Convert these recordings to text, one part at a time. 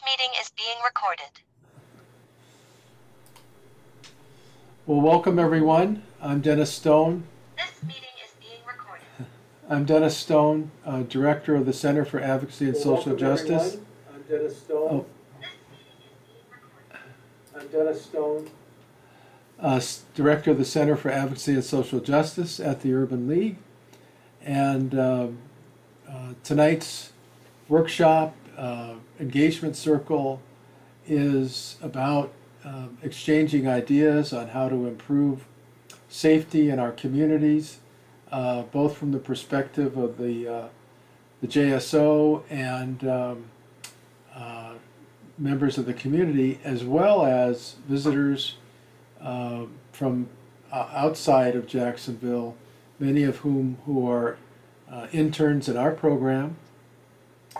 meeting is being recorded. Well, welcome everyone. I'm Dennis Stone. This meeting is being recorded. I'm Dennis Stone, Director of the Center for Advocacy and Social Justice. I'm Dennis Stone. I'm Dennis Stone. Director of the Center for Advocacy and Social Justice at the Urban League. And tonight's workshop, engagement circle, is about exchanging ideas on how to improve safety in our communities, both from the perspective of the JSO and members of the community, as well as visitors from outside of Jacksonville, many of whom who are interns in our program.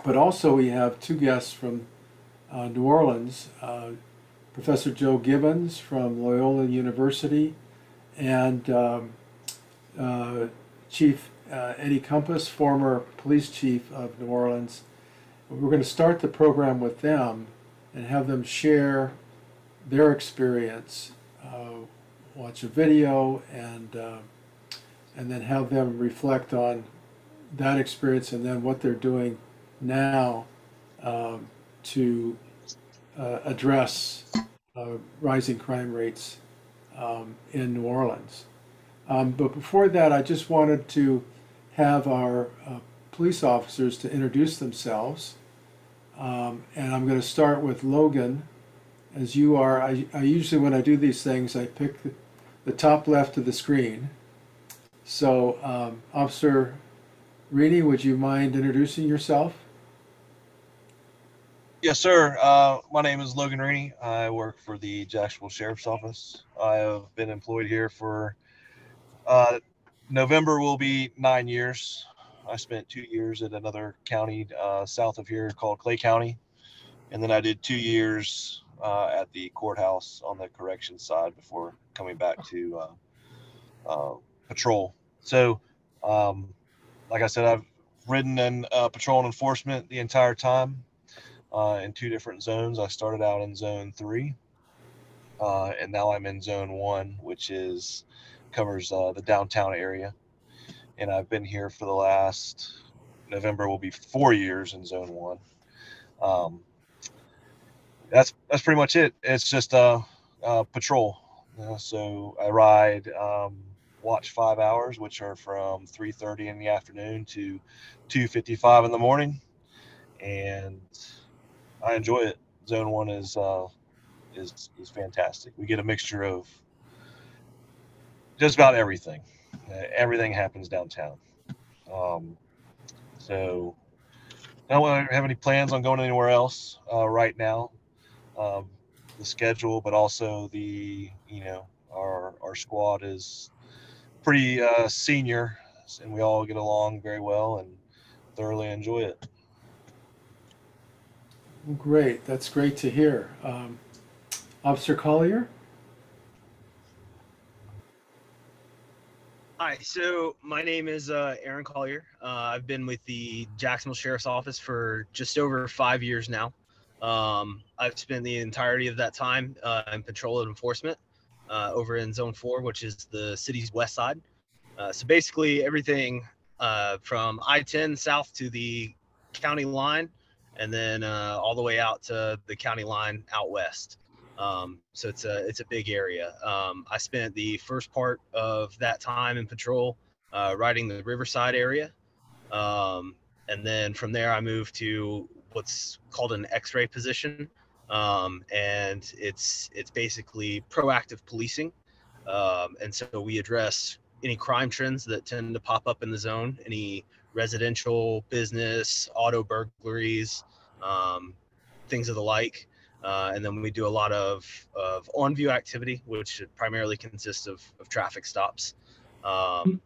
But also we have two guests from New Orleans, Professor Joe Gibbons from Loyola University and Chief Eddie Compass, former police chief of New Orleans. We're going to start the program with them and have them share their experience, watch a video, and then have them reflect on that experience and then what they're doing now to address rising crime rates in New Orleans. But before that, I just wanted to have our police officers to introduce themselves. And I'm going to start with Logan. As you are, I usually, when I do these things, I pick the top left of the screen. So, Officer Reedy, would you mind introducing yourself? Yes, sir. My name is Logan Reedy. I work for the Jacksonville Sheriff's Office. I have been employed here for November will be 9 years. I spent 2 years at another county south of here called Clay County. And then I did 2 years at the courthouse on the corrections side before coming back to patrol. So, like I said, I've ridden in patrol and enforcement the entire time. In 2 different zones. I started out in zone 3, and now I'm in zone 1, which covers the downtown area. And I've been here for the last November will be 4 years in zone 1. That's pretty much it. It's just patrol. So I ride watch 5 hours, which are from 3:30 in the afternoon to 2:55 in the morning, and I enjoy it. Zone 1 is fantastic. We get a mixture of just about everything. Everything happens downtown. So I don't have any plans on going anywhere else right now. The schedule, but also our squad is pretty senior, and we all get along very well and thoroughly enjoy it. Great, that's great to hear. Officer Collier? Hi, so my name is Aaron Collier. I've been with the Jacksonville Sheriff's Office for just over 5 years now. I've spent the entirety of that time in patrol and enforcement over in Zone 4, which is the city's west side. So basically everything from I-10 south to the county line, and then all the way out to the county line out west. So it's a big area. I spent the first part of that time in patrol riding the Riverside area. And then from there I moved to what's called an X-ray position. And it's basically proactive policing. And so we address any crime trends that tend to pop up in the zone, any residential, business, auto burglaries, things of the like. And then we do a lot of on-view activity, which primarily consists of traffic stops. I've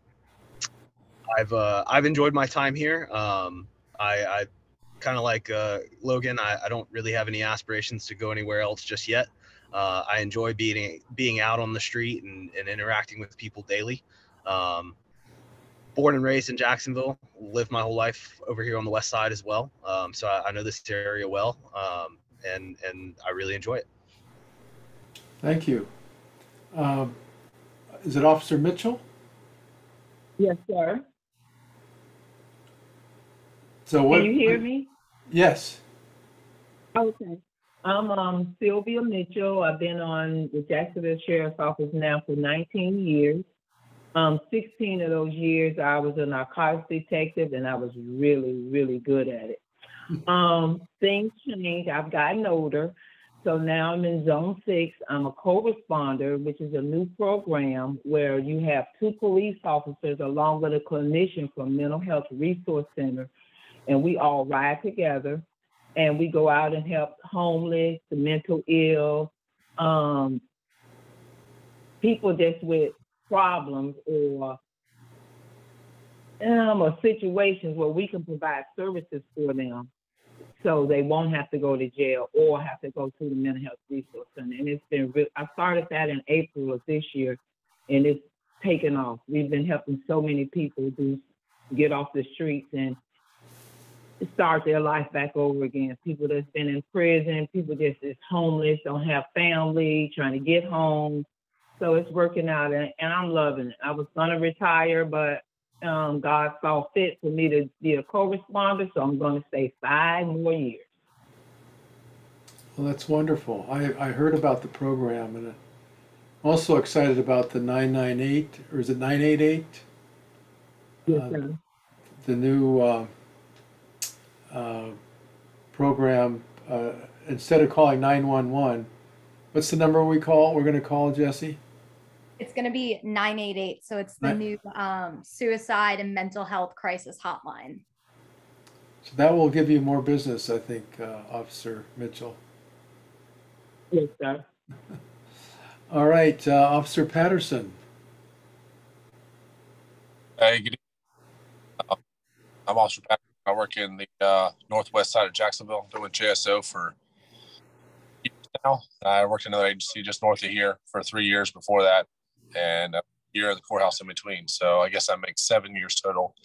enjoyed my time here. I kind of like Logan. I don't really have any aspirations to go anywhere else just yet. I enjoy being out on the street and interacting with people daily. Born and raised in Jacksonville, lived my whole life over here on the west side as well. So I know this area well. and I really enjoy it. Thank you. Is it Officer Mitchell? Yes, sir. So what? Can you hear me? Yes. Okay. I'm Sylvia Mitchell. I've been on the Jacksonville Sheriff's Office now for 19 years. 16 of those years I was a narcotics detective, and I was really, really good at it. Things change. I've gotten older. So now I'm in Zone 6. I'm a co-responder, which is a new program where you have 2 police officers along with a clinician from Mental Health Resource Center, and we all ride together, and we go out and help homeless, the mental ill, people just with problems or situations where we can provide services for them so they won't have to go to jail or have to go to the Mental Health Resource Center. And it's been I started that in April of this year, and it's taken off. We've been helping so many people get off the streets and start their life back over again. People that's been in prison, people just is homeless, don't have family, trying to get home. So it's working out, and I'm loving it. I was gonna retire, but God saw fit for me to be a co-responder, so I'm gonna stay 5 more years. Well, that's wonderful. I heard about the program, and I'm also excited about the 998, or is it 988? Yes, sir. The new program. Instead of calling 911, what's the number we're going to call, Jesse? It's going to be 988. So it's the new suicide and mental health crisis hotline. So that will give you more business, I think, Officer Mitchell. Yes, sir. All right, Officer Patterson. Hey, good evening. I'm Officer Patterson. I work in the northwest side of Jacksonville, doing JSO for years now. I worked in another agency just north of here for 3 years before that, and a year at the courthouse in between. So I guess I make 7 years total.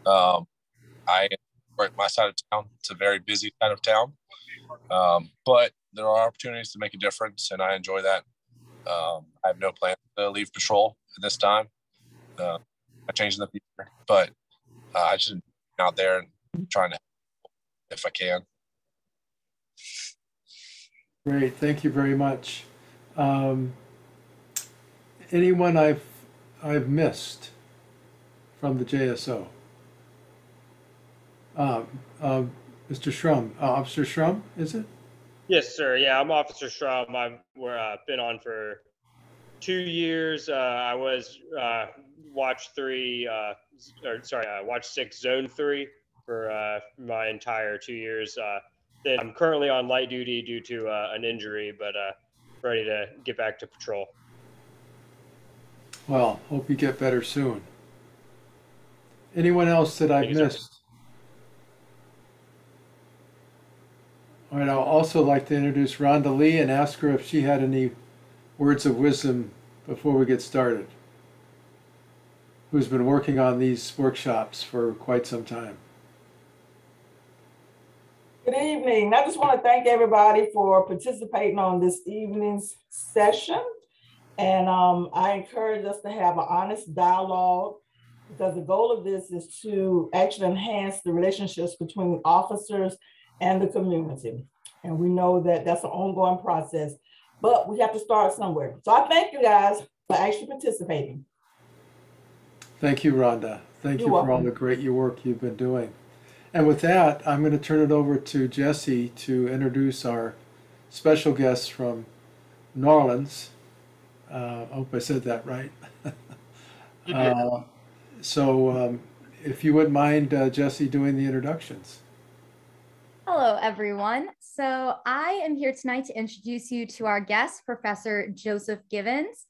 I work my side of town. It's a very busy side of town, but there are opportunities to make a difference, and I enjoy that. I have no plan to leave patrol at this time. I change in the future, but I just out there and trying to help if I can. Great, thank you very much. Anyone I've missed from the JSO? Mr. Shrum, Officer Shrum, is it? Yes, sir. Yeah, I'm Officer Schraub. I've been on for 2 years. I was Watch 6 Zone 3 for my entire 2 years. Then I'm currently on light duty due to an injury, but ready to get back to patrol. Well, hope you get better soon. Anyone else that I've missed? All right, I'd also like to introduce Rhonda Lee and ask her if she had any words of wisdom before we get started, who's been working on these workshops for quite some time. Good evening. I just want to thank everybody for participating on this evening's session. And I encourage us to have an honest dialogue, because the goal of this is to actually enhance the relationships between officers and the community. And we know that that's an ongoing process, but we have to start somewhere. So I thank you guys for actually participating. Thank you, Rhonda. Thank you for all the great work you've been doing. And with that, I'm going to turn it over to Jesse to introduce our special guests from New Orleans. I hope I said that right. So if you wouldn't mind, Jesse, doing the introductions. Hello, everyone. So I am here tonight to introduce you to our guest, Professor Joseph Givens.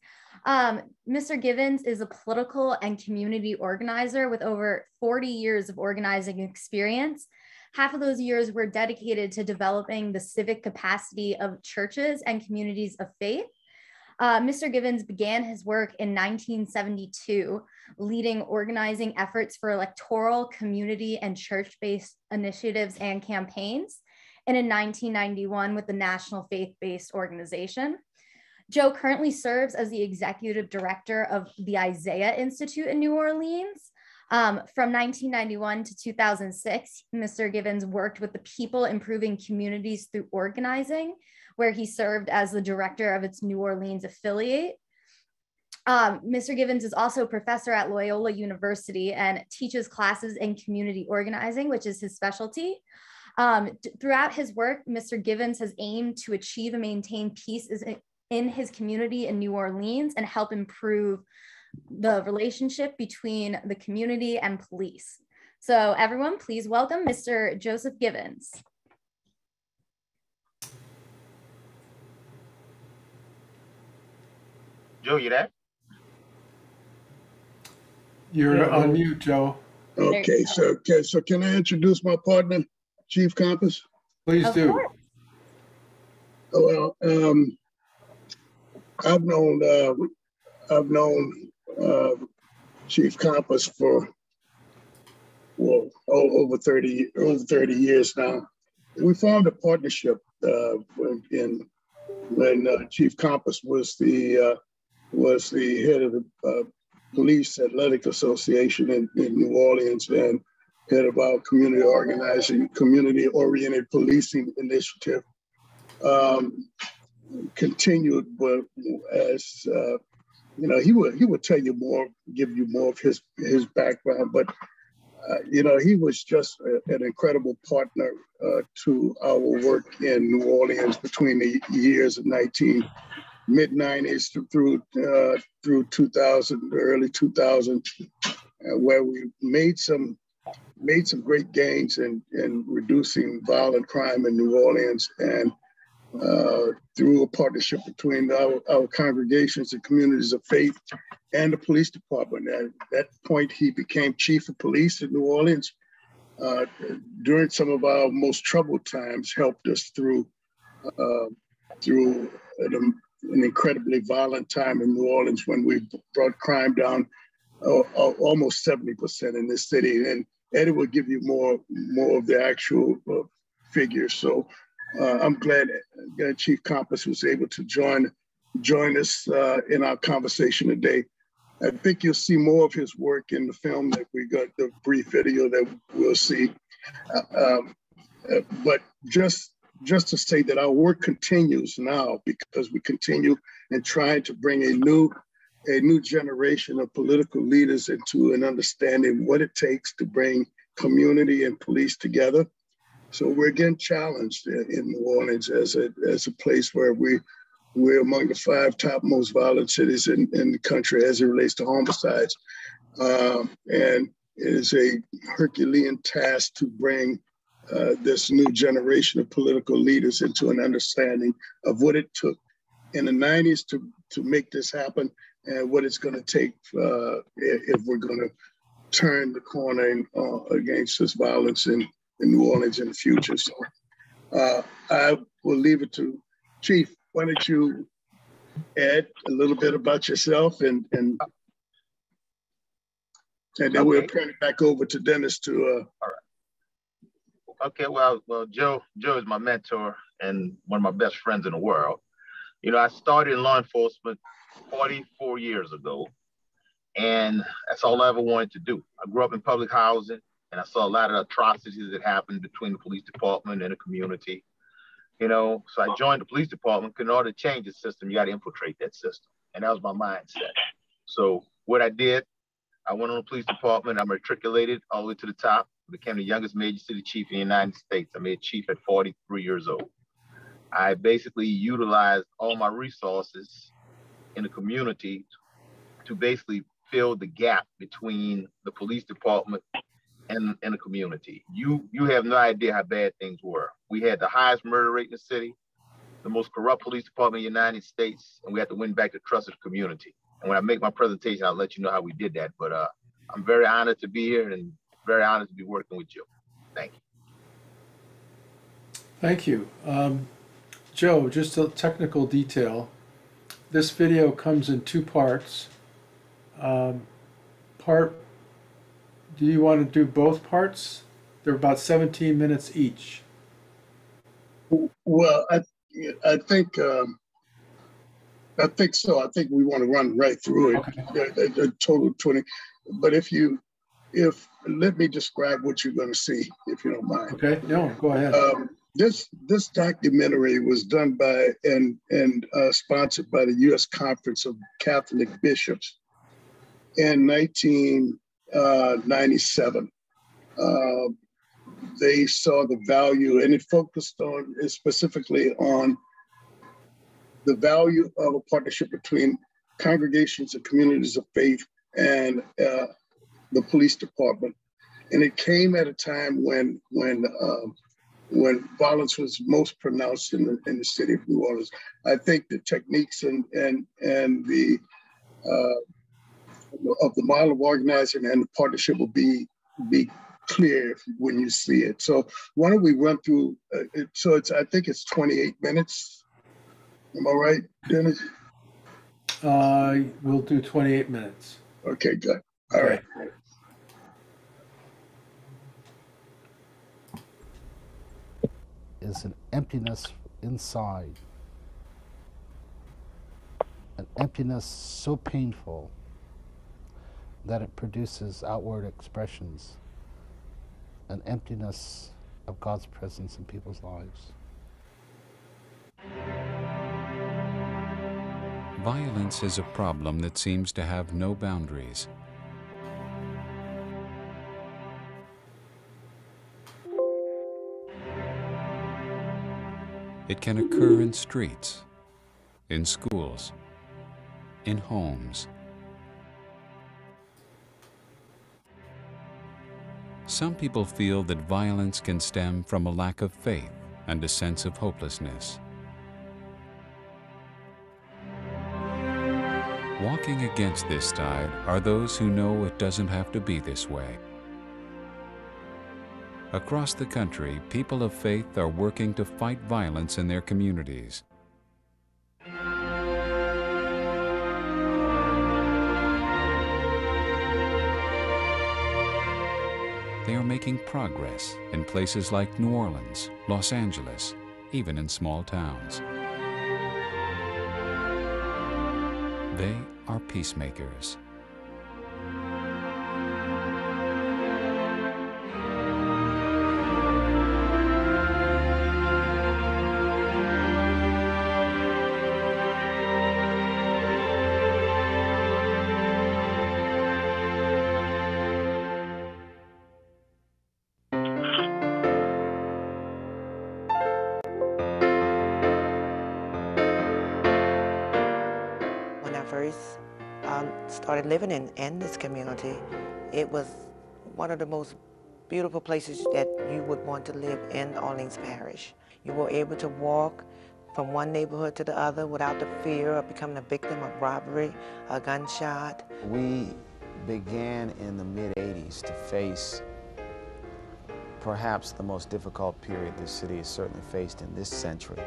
Mr. Givens is a political and community organizer with over 40 years of organizing experience. Half of those years were dedicated to developing the civic capacity of churches and communities of faith. Mr. Givens began his work in 1972, leading organizing efforts for electoral, community, and church-based initiatives and campaigns. and in 1991 with the National Faith-Based Organization. Joe currently serves as the executive director of the Isaiah Institute in New Orleans. From 1991 to 2006, Mr. Givens worked with the People Improving Communities Through Organizing, where he served as the director of its New Orleans affiliate. Mr. Givens is also a professor at Loyola University and teaches classes in community organizing, which is his specialty. Throughout his work, Mr. Givens has aimed to achieve and maintain peace in his community in New Orleans and help improve the relationship between the community and police. So everyone, please welcome Mr. Joseph Givens. Joe, you there? You're on mute, Joe. Okay, so can I introduce my partner, Chief Compass? Please do. Well, I've known Chief Compass for over 30 years now. We formed a partnership when Chief Compass was the head of the Police Athletic Association in New Orleans and head of our community organizing, community-oriented policing initiative. Continued, but as you know, he would tell you more, give you more of his background. But you know, he was just an incredible partner to our work in New Orleans between the years of mid-90s through 2000, early 2000, where we made some great gains in reducing violent crime in New Orleans, and through a partnership between our congregations and communities of faith and the police department. At that point, he became chief of police in New Orleans. During some of our most troubled times, helped us through an incredibly violent time in New Orleans when we brought crime down almost 70% in this city. And Eddie will give you more of the actual figures. So I'm glad Chief Compass was able to join us in our conversation today. I think you'll see more of his work in the film that we got, the brief video that we'll see. But just to say that our work continues now, because we continue and trying to bring a new generation of political leaders into an understanding what it takes to bring community and police together. So we're again challenged in New Orleans as a place where we're among the 5 top most violent cities in the country as it relates to homicides. And it is a Herculean task to bring this new generation of political leaders into an understanding of what it took in the 90s to make this happen, and what it's going to take if we're going to turn the corner against this violence in New Orleans in the future. So I will leave it to Chief. Why don't you add a little bit about yourself, and then we'll turn it back over to Dennis to. All right. Okay. Well, Joe is my mentor and one of my best friends in the world. You know, I started in law enforcement 44 years ago, and that's all I ever wanted to do. I grew up in public housing, and I saw a lot of atrocities that happened between the police department and the community. You know, so I joined the police department because in order to change the system, you got to infiltrate that system. And that was my mindset. So what I did, I went on the police department. I matriculated all the way to the top, became the youngest major city chief in the United States. I made chief at 43 years old. I basically utilized all my resources in the community to basically fill the gap between the police department and the community. You have no idea how bad things were. We had the highest murder rate in the city, the most corrupt police department in the United States, and we had to win back the trust of the community. And when I make my presentation, I'll let you know how we did that. But I'm very honored to be here and very honored to be working with you. Thank you. Thank you. Joe, just a technical detail. This video comes in 2 parts. Do you want to do both parts? They're about 17 minutes each. Well, I think I think so. I think we want to run right through it. Okay. A total 20. But if let me describe what you're going to see, if you don't mind. Okay. No, go ahead. This documentary was done by and sponsored by the U.S. Conference of Catholic Bishops in 1997. They saw the value, and it focused on specifically on the value of a partnership between congregations and communities of faith and the police department. And it came at a time when violence was most pronounced in the city of New Orleans. I think the techniques and the of the model of organizing and the partnership will be clear when you see it. So why don't we run through it? So I think it's 28 minutes. Am I right, Dennis? We'll do 28 minutes. Okay, good. All right. Is an emptiness inside, an emptiness so painful that it produces outward expressions, an emptiness of God's presence in people's lives. Violence is a problem that seems to have no boundaries. It can occur in streets, in schools, in homes. Some people feel that violence can stem from a lack of faith and a sense of hopelessness. Walking against this tide are those who know it doesn't have to be this way. Across the country, people of faith are working to fight violence in their communities. They are making progress in places like New Orleans, Los Angeles, even in small towns. They are peacemakers. Started living in this community, it was one of the most beautiful places that you would want to live in Orleans Parish. You were able to walk from one neighborhood to the other without the fear of becoming a victim of robbery, a gunshot. We began in the mid-'80s to face perhaps the most difficult period this city has certainly faced in this century,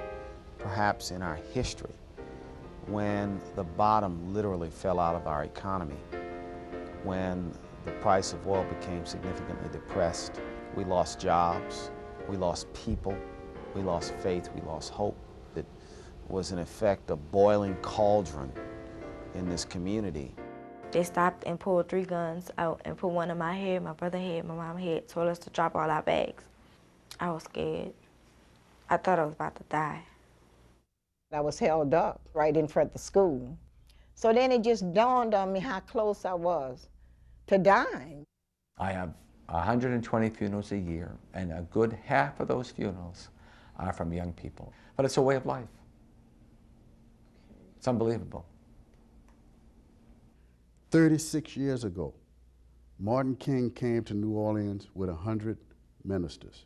perhaps in our history, when the bottom literally fell out of our economy, when the price of oil became significantly depressed. We lost jobs, we lost people, we lost faith, we lost hope. It was in effect a boiling cauldron in this community. They stopped and pulled 3 guns out and put one in my head, my brother's head, my mom's head, told us to drop all our bags. I was scared. I thought I was about to die. I was held up right in front of the school. So then it just dawned on me how close I was to dying. I have 120 funerals a year, and a good half of those funerals are from young people. But it's a way of life. It's unbelievable. 36 years ago, Martin King came to New Orleans with 100 ministers,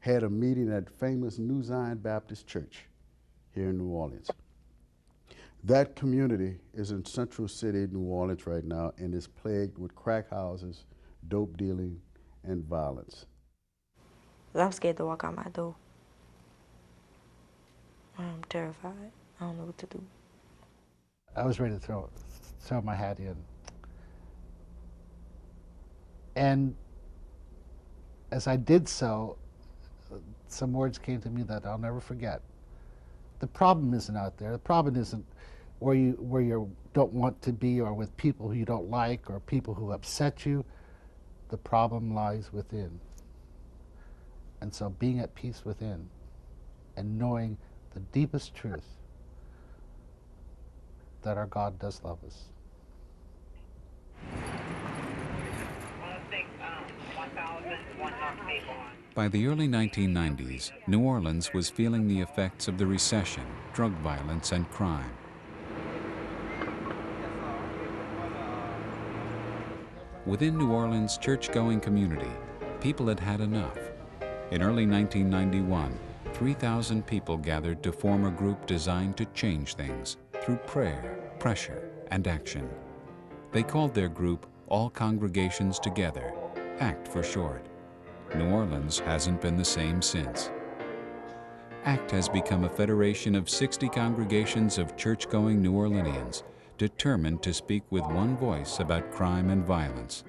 had a meeting at famous New Zion Baptist Church here in New Orleans. That community is in Central City, New Orleans right now, and is plagued with crack houses, dope dealing, and violence. I'm scared to walk out my door. I'm terrified. I don't know what to do. I was ready to throw my hat in. And as I did so, some words came to me that I'll never forget. The problem isn't out there. The problem isn't where you don't want to be, or with people who you don't like, or people who upset you. The problem lies within. And so being at peace within and knowing the deepest truth that our God does love us. By the early 1990s, New Orleans was feeling the effects of the recession, drug violence, and crime. Within New Orleans' church-going community, people had had enough. In early 1991, 3,000 people gathered to form a group designed to change things through prayer, pressure, and action. They called their group All Congregations Together, ACT for short. New Orleans hasn't been the same since. ACT has become a federation of 60 congregations of church-going New Orleanians determined to speak with one voice about crime and violence.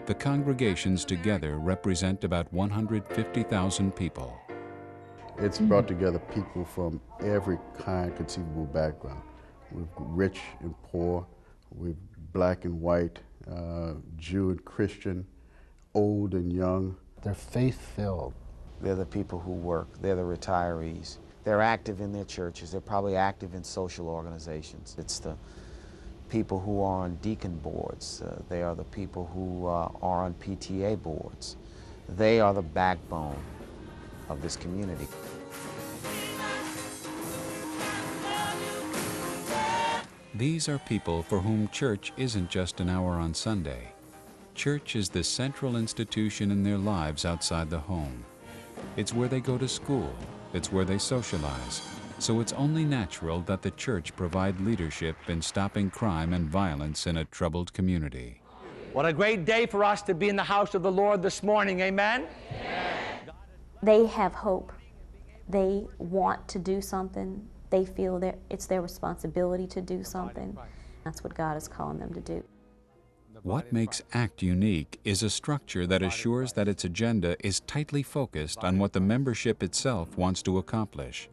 The congregations together represent about 150,000 people. It's brought together people from every kind conceivable background. With rich and poor, with black and white, Jew and Christian, old and young. They're faith-filled. They're the people who work. They're the retirees. They're active in their churches. They're probably active in social organizations. It's the people who are on deacon boards. They are the people who are on PTA boards. They are the backbone of this community. These are people for whom church isn't just an hour on Sunday. Church is the central institution in their lives outside the home. It's where they go to school. It's where they socialize. So it's only natural that the church provide leadership in stopping crime and violence in a troubled community. What a great day for us to be in the house of the Lord this morning, amen? They have hope. They want to do something. They feel that it's their responsibility to do something. That's what God is calling them to do. What makes ACT unique is a structure that assures that its agenda is tightly focused on what the membership itself wants to accomplish.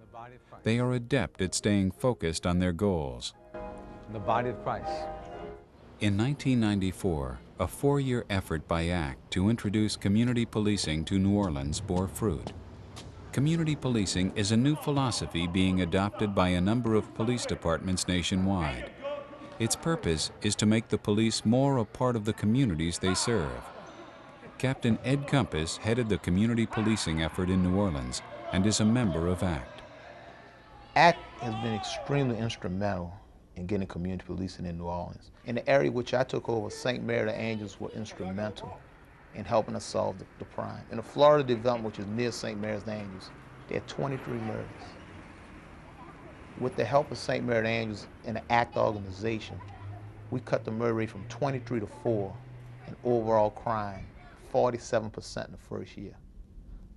They are adept at staying focused on their goals. The body of Christ. In 1994, a 4-year effort by ACT to introduce community policing to New Orleans bore fruit. Community policing is a new philosophy being adopted by a number of police departments nationwide. Its purpose is to make the police more a part of the communities they serve. Captain Ed Compass headed the community policing effort in New Orleans and is a member of ACT. ACT has been extremely instrumental in getting community policing in New Orleans. In the area which I took over, St. Mary the Angels were instrumental in helping us solve the crime. In the Florida development, which is near St. Mary's the Angels, they had 23 murders. With the help of St. Mary the Angels and the ACT organization, we cut the murder rate from 23 to 4, and overall crime, 47% in the first year.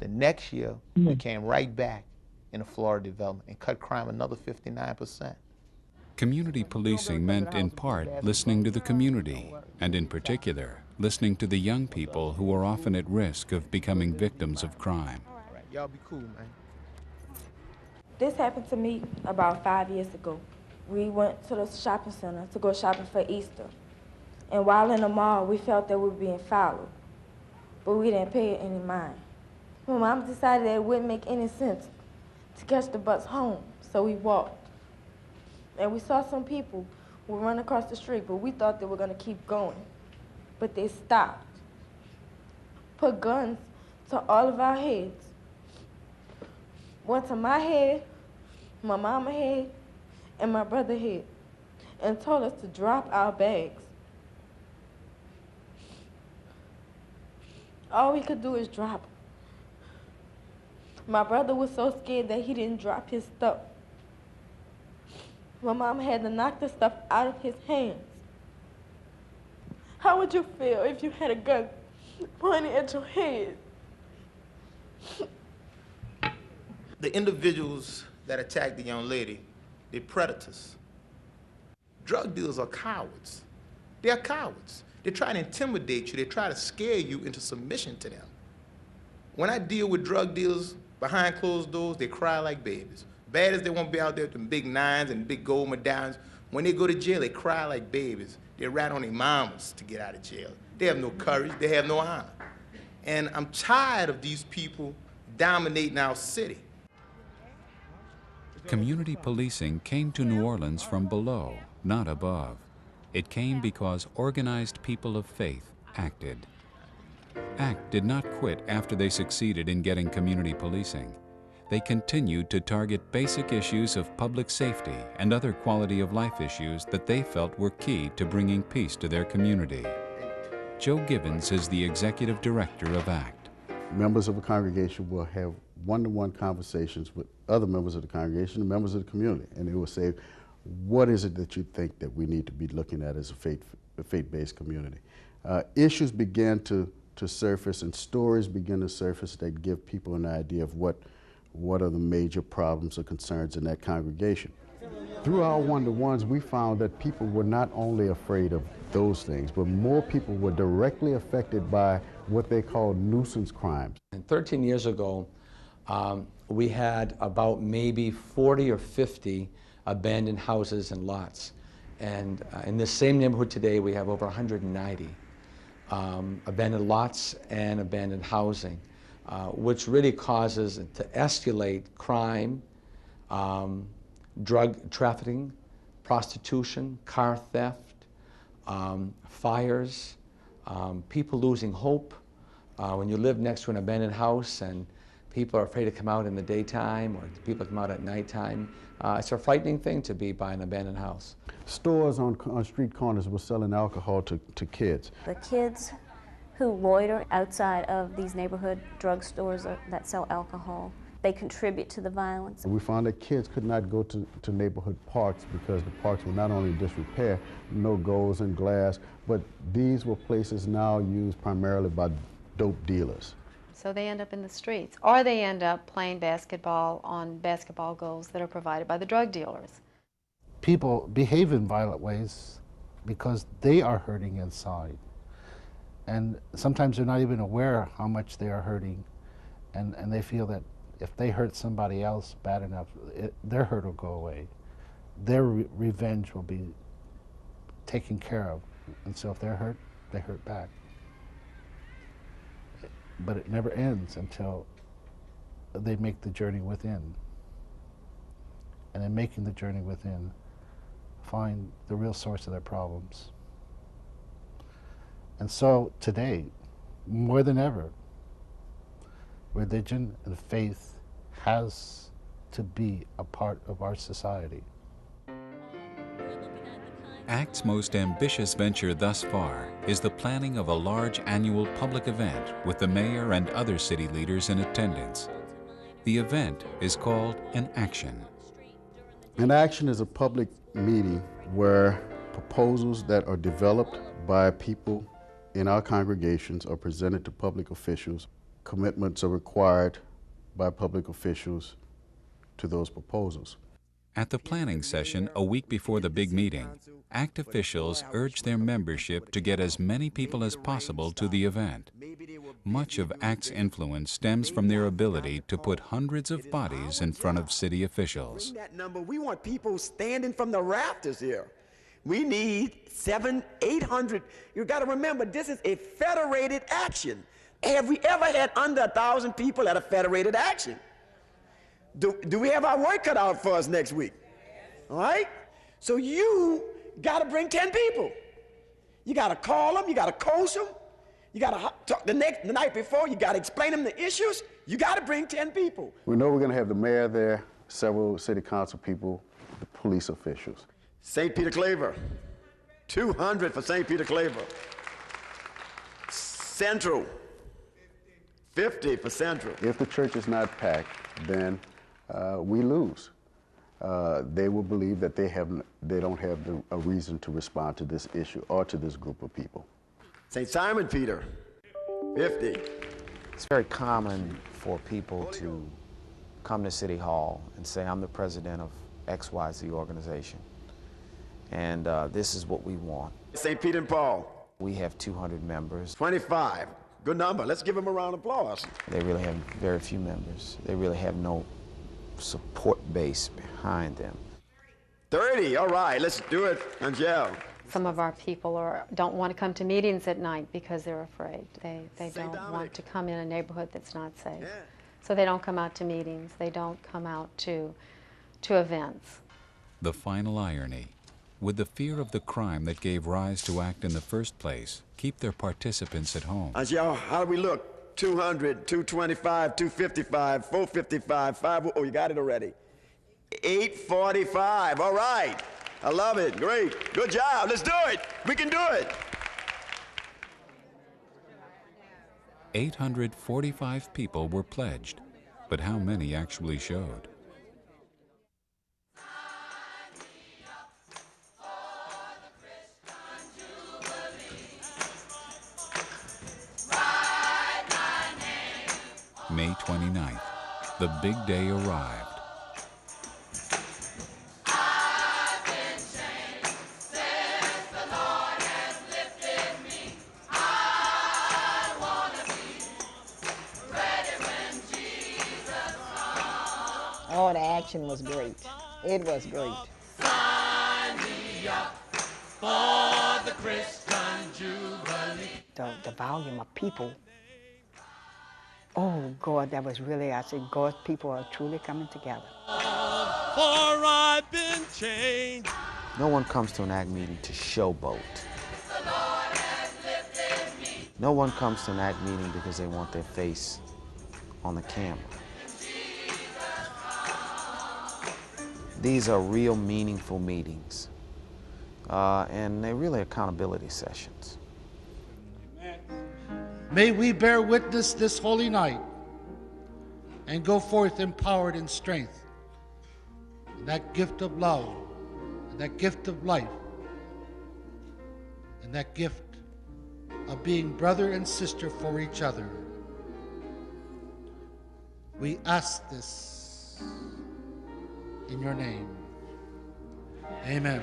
The next year, we came right back in the Florida development and cut crime another 59%. Community policing meant in part listening to the community, and in particular, listening to the young people who are often at risk of becoming victims of crime. Y'all be cool, man. This happened to me about 5 years ago. We went to the shopping center to go shopping for Easter. And while in the mall, we felt that we were being followed, but we didn't pay it any mind. My mom decided that it wouldn't make any sense to catch the bus home, so we walked. And we saw some people who were running across the street, but we thought they were gonna keep going. But they stopped, put guns to all of our heads. One to my head, my mama head, and my brother head, and told us to drop our bags. All we could do is drop them. My brother was so scared that he didn't drop his stuff. My mama had to knock the stuff out of his hands. How would you feel if you had a gun pointing at your head? The individuals that attacked the young lady, they're predators. Drug dealers are cowards. They're cowards. They try to intimidate you. They try to scare you into submission to them. When I deal with drug dealers, Behind closed doors, they cry like babies. Bad as they won't be out there with them big nines and big gold medallions, when they go to jail, they cry like babies. They rat on their mamas to get out of jail. They have no courage, they have no honor. And I'm tired of these people dominating our city. Community policing came to New Orleans from below, not above. It came because organized people of faith acted. ACT did not quit after they succeeded in getting community policing. They continued to target basic issues of public safety and other quality of life issues that they felt were key to bringing peace to their community. Joe Gibbons is the executive director of ACT. Members of a congregation will have one-to-one conversations with other members of the congregation and members of the community, and they will say, what is it that you think that we need to be looking at as a faith-based community? Issues began to surface and stories begin to surface that give people an idea of what are the major problems or concerns in that congregation. Through our one-to-ones, we found that people were not only afraid of those things, but more people were directly affected by what they call nuisance crimes. And 13 years ago, we had about maybe 40 or 50 abandoned houses and lots. And in this same neighborhood today, we have over 190 abandoned lots and abandoned housing, which really causes it to escalate crime, drug trafficking, prostitution, car theft, fires, people losing hope. When you live next to an abandoned house and people are afraid to come out in the daytime or people come out at nighttime, it's a frightening thing to be by an abandoned house. Stores on street corners were selling alcohol to kids. The kids who loiter outside of these neighborhood drugstores that sell alcohol, they contribute to the violence. We found that kids could not go to neighborhood parks because the parks were not only in disrepair, no goals and glass, but these were places now used primarily by dope dealers. So they end up in the streets, or they end up playing basketball on basketball goals that are provided by the drug dealers. People behave in violent ways because they are hurting inside. And sometimes they're not even aware how much they are hurting. And they feel that if they hurt somebody else bad enough, their hurt will go away. Their revenge will be taken care of. And so if they're hurt, they hurt back. But it never ends until they make the journey within. And in making the journey within, find the real source of their problems. And so today, more than ever, religion and faith has to be a part of our society. ACT's most ambitious venture thus far is the planning of a large annual public event with the mayor and other city leaders in attendance. The event is called an Action. An Action is a public meeting where proposals that are developed by people in our congregations are presented to public officials. Commitments are required by public officials to those proposals. At the planning session a week before the big meeting, ACT officials urge their membership to get as many people as possible to the event. Much of ACT's influence stems from their ability to put hundreds of bodies in front of city officials. That number, we want people standing from the rafters here. We need 700, 800. You got to remember, this is a federated action. Have we ever had under 1,000 people at a federated action? Do we have our work cut out for us next week? All right? So you got to bring 10 people. You got to call them. You got to coach them. You got to talk the night before. You got to explain them the issues. You got to bring 10 people. We know we're going to have the mayor there, several city council people, the police officials. St. Peter Claver, 200 for St. Peter Claver. Central, 50 for Central. If the church is not packed, then we lose. They will believe that they don't have a reason to respond to this issue or to this group of people. St. Simon Peter, 50. It's very common for people to come to City Hall and say, I'm the president of XYZ organization, and this is what we want. St. Peter and Paul. We have 200 members. 25. Good number. Let's give them a round of applause. They really have very few members. They really have no support base behind them. 30, all right, let's do it, Angel. Some of our people don't want to come to meetings at night because they're afraid. They don't want to come in a neighborhood that's not safe. Yeah. So they don't come out to meetings. They don't come out to events. The final irony. Would the fear of the crime that gave rise to ACT in the first place keep their participants at home? Angel, how do we look? 200, 225, 255, 455, 5, oh, you got it already. 845, all right. I love it, great. Good job, let's do it. We can do it. 845 people were pledged, but how many actually showed? May 29th, the big day arrived. Oh, the action was great. It was great. Sign me up for the Christian Jubilee. The volume of people. Oh, God, that was really, I said, God's people are truly coming together. For I've been changed. No one comes to an ACT meeting to showboat. No one comes to an ACT meeting because they want their face on the camera. These are real meaningful meetings, and they're really accountability sessions. May we bear witness this holy night and go forth empowered in strength, in that gift of love, and that gift of life, and that gift of being brother and sister for each other. We ask this in your name. Amen.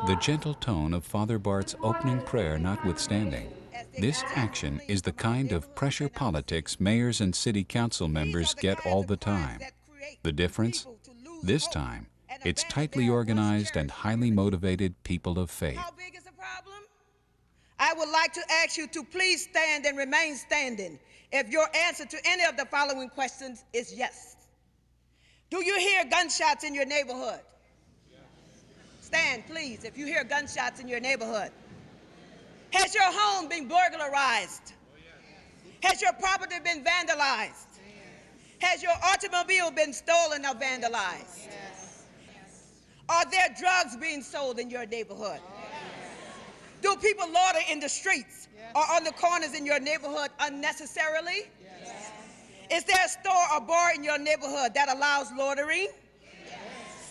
The gentle tone of Father Bart's opening prayer notwithstanding, this action is the kind of pressure politics mayors and city council members get all the time. The difference? This time, it's tightly organized and highly motivated people of faith. I would like to ask you to please stand and remain standing if your answer to any of the following questions is yes. Do you hear gunshots in your neighborhood? Stand, please, if you hear gunshots in your neighborhood. Has your home been burglarized? Has your property been vandalized? Has your automobile been stolen or vandalized? Are there drugs being sold in your neighborhood? Do people loiter in the streets or on the corners in your neighborhood unnecessarily? Is there a store or bar in your neighborhood that allows loitering?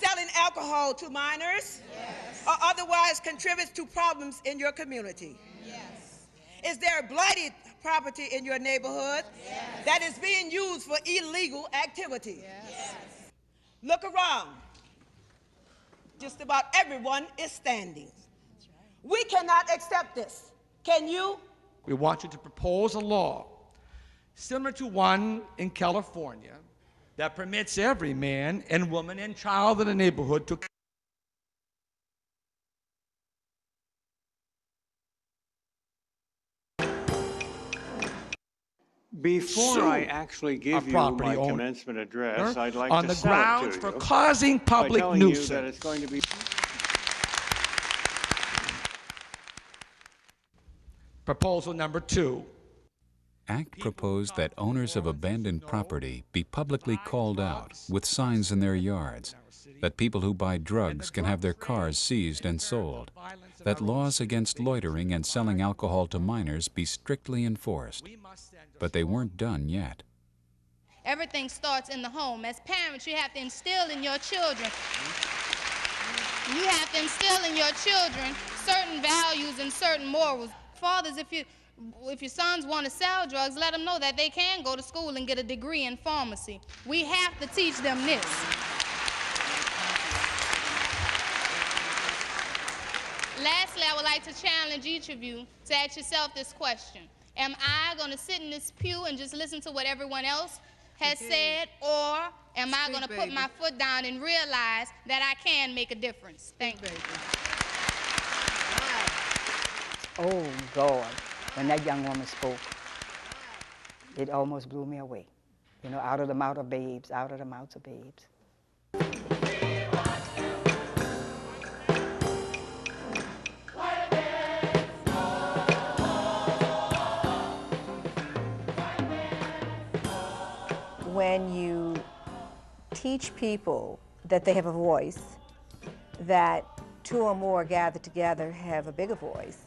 Selling alcohol to minors? Or otherwise contributes to problems in your community? Is there blighted property in your neighborhood that is being used for illegal activity? Look around. Just about everyone is standing. We cannot accept this. Can you? We want you to propose a law similar to one in California that permits every man and woman and child in the neighborhood to Before I actually give you my commencement address, I'd like on to the sell it grounds to for you causing public by telling you nuisance. that it's going to be Proposal number 2. ACT proposed that owners of abandoned property be publicly called out with signs in their yards, that people who buy drugs can have their cars seized and sold, that laws against loitering and selling alcohol to minors be strictly enforced. But they weren't done yet. Everything starts in the home. As parents, you have to instill in your children. You have to instill in your children certain values and certain morals. Fathers, if your sons want to sell drugs, let them know that they can go to school and get a degree in pharmacy. We have to teach them this. Lastly, I would like to challenge each of you to ask yourself this question. Am I going to sit in this pew and just listen to what everyone else has said, or am I going to put my foot down and realize that I can make a difference? Thank you. Oh, God, when that young woman spoke, it almost blew me away. You know, out of the mouth of babes, out of the mouths of babes. When you teach people that they have a voice, that two or more gathered together have a bigger voice,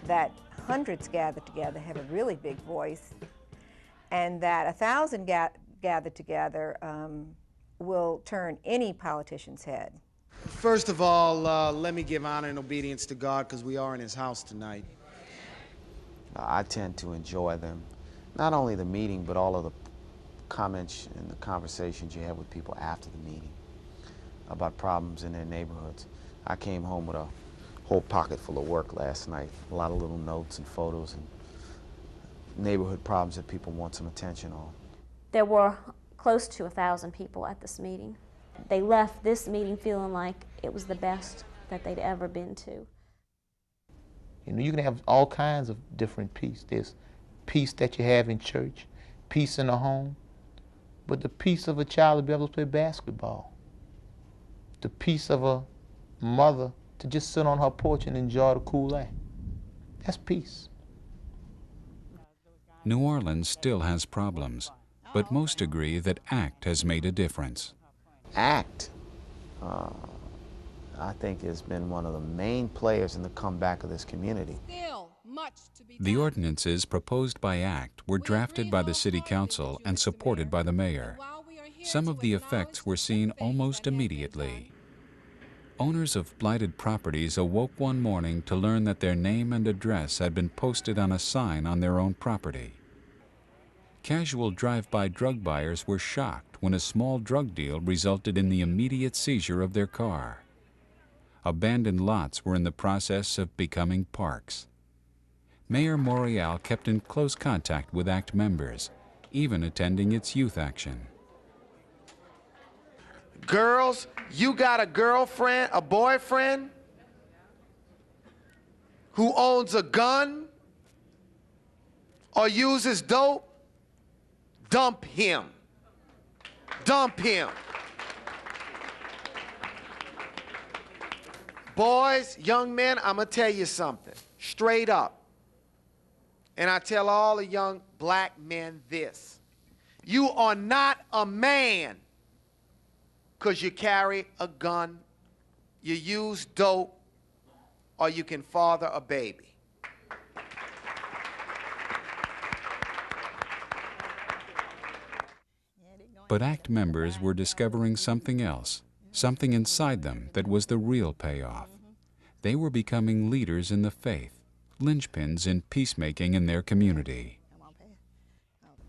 that hundreds gathered together have a really big voice, and that 1,000 gathered together will turn any politician's head. First of all, let me give honor and obedience to God because we are in his house tonight. I tend to enjoy them, not only the meeting, but all of the comments and the conversations you have with people after the meeting about problems in their neighborhoods. I came home with a whole pocket full of work last night, a lot of little notes and photos and neighborhood problems that people want some attention on. There were close to 1,000 people at this meeting. They left this meeting feeling like it was the best that they'd ever been to. You know, you can have all kinds of different peace. There's peace that you have in church, peace in the home, but the peace of a child to be able to play basketball, the peace of a mother to just sit on her porch and enjoy the cool air. That's peace. New Orleans still has problems, but most agree that ACT has made a difference. ACT, I think, has been one of the main players in the comeback of this community. The ordinances proposed by ACT were drafted by the City Council and supported by the mayor. Some of the effects were seen almost immediately. Owners of blighted properties awoke one morning to learn that their name and address had been posted on a sign on their own property. Casual drive-by drug buyers were shocked when a small drug deal resulted in the immediate seizure of their car. Abandoned lots were in the process of becoming parks. Mayor Morial kept in close contact with ACT members, even attending its youth action. Girls, you got a girlfriend, a boyfriend who owns a gun or uses dope? Dump him. Dump him. Boys, young men, I'm going to tell you something, straight up. And I tell all the young black men this. You are not a man because you carry a gun, you use dope, or you can father a baby. But ACT members were discovering something else, something inside them that was the real payoff. They were becoming leaders in the faith, linchpins in peacemaking in their community.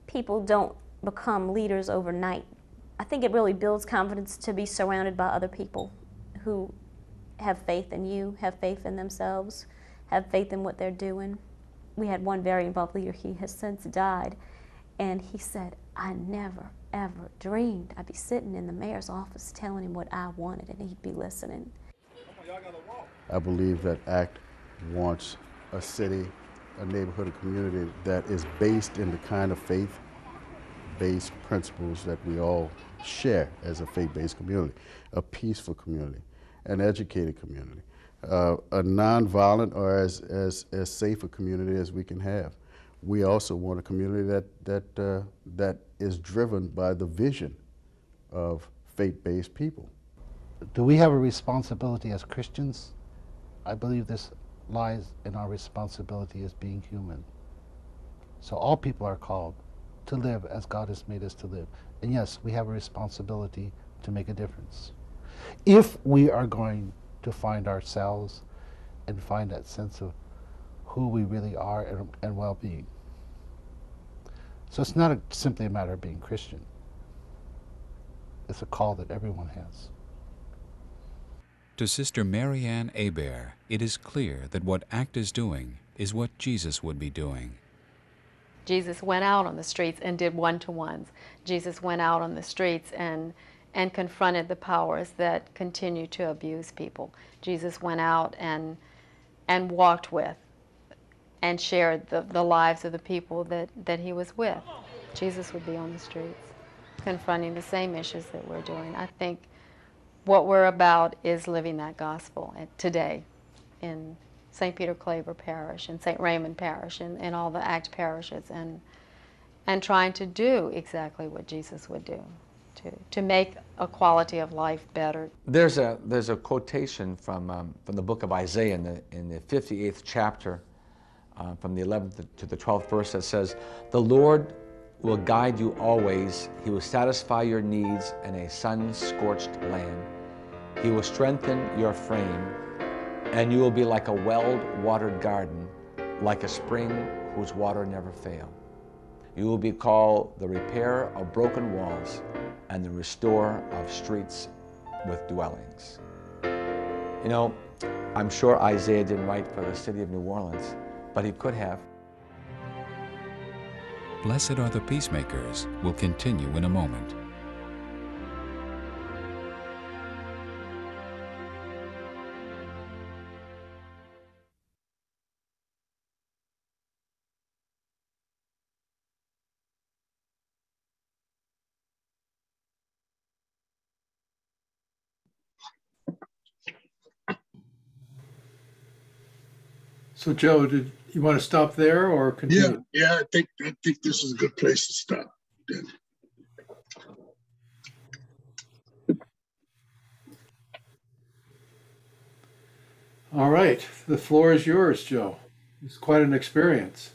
People don't become leaders overnight. I think it really builds confidence to be surrounded by other people who have faith in you, have faith in themselves, have faith in what they're doing. We had one very involved leader, he has since died, and he said, I never, ever dreamed I'd be sitting in the mayor's office telling him what I wanted and he'd be listening. I believe that ACT wants a city, a neighborhood, a community that is based in the kind of faith-based principles that we all share as a faith-based community, a peaceful community, an educated community, a nonviolent or as safe a community as we can have. We also want a community that is driven by the vision of faith-based people. Do we have a responsibility as Christians? I believe this lies in our responsibility as being human. So all people are called to live as God has made us to live. And yes, we have a responsibility to make a difference. If we are going to find ourselves and find that sense of who we really are and well-being. So it's not simply a matter of being Christian. It's a call that everyone has. To Sister Mary Ann Hebert, it is clear that what ACT is doing is what Jesus would be doing. Jesus went out on the streets and did one-to-ones. Jesus went out on the streets and confronted the powers that continue to abuse people. Jesus went out and walked with and shared the lives of the people that he was with. Jesus would be on the streets confronting the same issues that we're doing. I think what we're about is living that gospel today in St. Peter Claver Parish and St. Raymond Parish and all the ACT parishes, and trying to do exactly what Jesus would do, to make a quality of life better. There's a quotation from the book of Isaiah in the 58th chapter, from the 11th to the 12th verse, that says, "The Lord will guide you always. He will satisfy your needs in a sun-scorched land. He will strengthen your frame, and you will be like a well-watered garden, like a spring whose water never fails. You will be called the repairer of broken walls and the restorer of streets with dwellings." You know, I'm sure Isaiah didn't write for the city of New Orleans, but he could have. Blessed are the peacemakers will continue in a moment. So, Joe, did you want to stop there or continue? Yeah, I think this is a good place to stop. Then. All right, the floor is yours, Joe. It's quite an experience.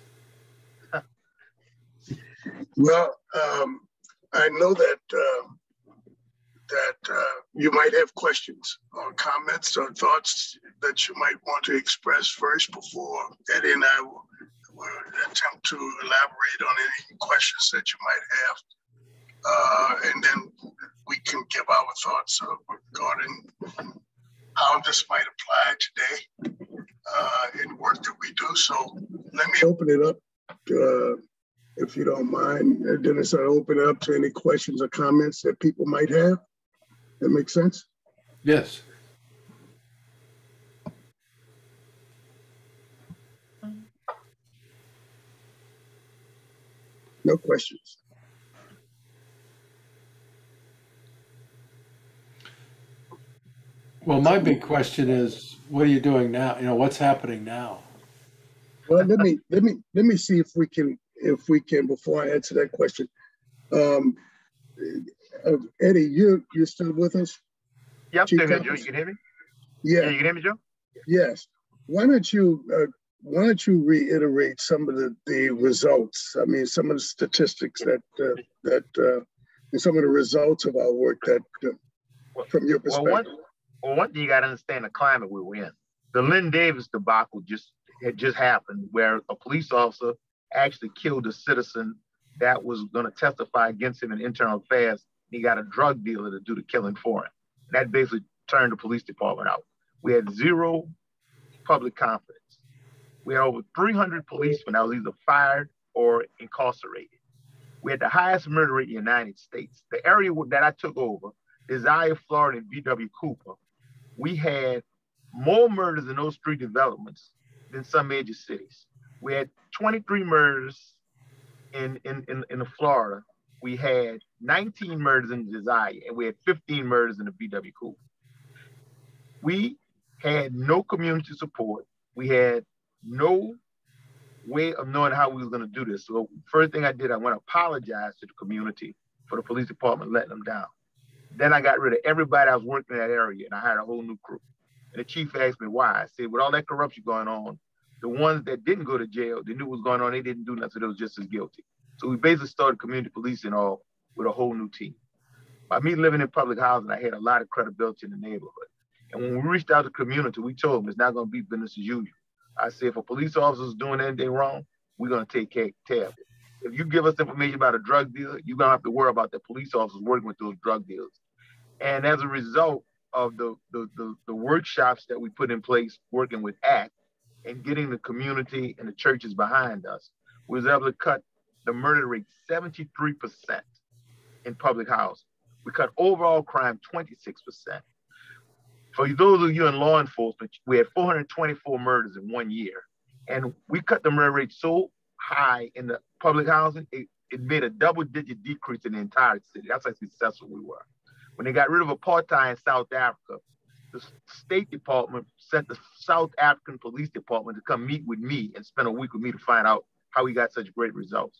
Well, I know that you might have questions or comments or thoughts that you might want to express first before Eddie and I will attempt to elaborate on any questions that you might have. And then we can give our thoughts regarding how this might apply today in work that we do. So let me open it up, if you don't mind, Dennis. I open it up to any questions or comments that people might have. That makes sense? Yes. No questions. Well, my big question is, what are you doing now? You know, what's happening now? Well, let me see if we can before I answer that question. Eddie, you're still with us? Yeah, I'm still here, Joe. You can hear me? Yeah. You can hear me, Joe? Yes. Why don't you reiterate some of the results? I mean, some of the statistics and some of the results of our work that, from your perspective. One thing you got to understand the climate we were in. The Lynn Davis debacle had just happened, where a police officer actually killed a citizen that was going to testify against him in internal affairs. He got a drug dealer to do the killing for him. And that basically turned the police department out. We had zero public confidence. We had over 300 policemen that was either fired or incarcerated. We had the highest murder rate in the United States. The area that I took over, Desire, Florida, and V.W. Cooper, we had more murders in those three developments than some major cities. We had 23 murders in Florida. We had 19 murders in Desire, and we had 15 murders in the V.W. Cooper. We had no community support. We had no way of knowing how we was going to do this. So first thing I did, I went to apologize to the community for the police department letting them down. Then I got rid of everybody that was working in that area, and I hired a whole new crew. And the chief asked me why. I said, with all that corruption going on, the ones that didn't go to jail, they knew what was going on, they didn't do nothing, so they was just as guilty. So we basically started community policing all with a whole new team. By me living in public housing, I had a lot of credibility in the neighborhood. And when we reached out to the community, we told them it's not going to be business as usual. I said, if a police officer is doing anything wrong, we're going to take care of it. If you give us information about a drug dealer, you're going to have to worry about the police officers working with those drug dealers. And as a result, of the workshops that we put in place working with ACT and getting the community and the churches behind us, we was able to cut the murder rate 73% in public housing. We cut overall crime 26%. For those of you in law enforcement, we had 424 murders in 1 year. And we cut the murder rate so high in the public housing, it made a double-digit decrease in the entire city. That's how successful we were. When they got rid of apartheid in South Africa, the State Department sent the South African Police Department to come meet with me and spend a week with me to find out how we got such great results.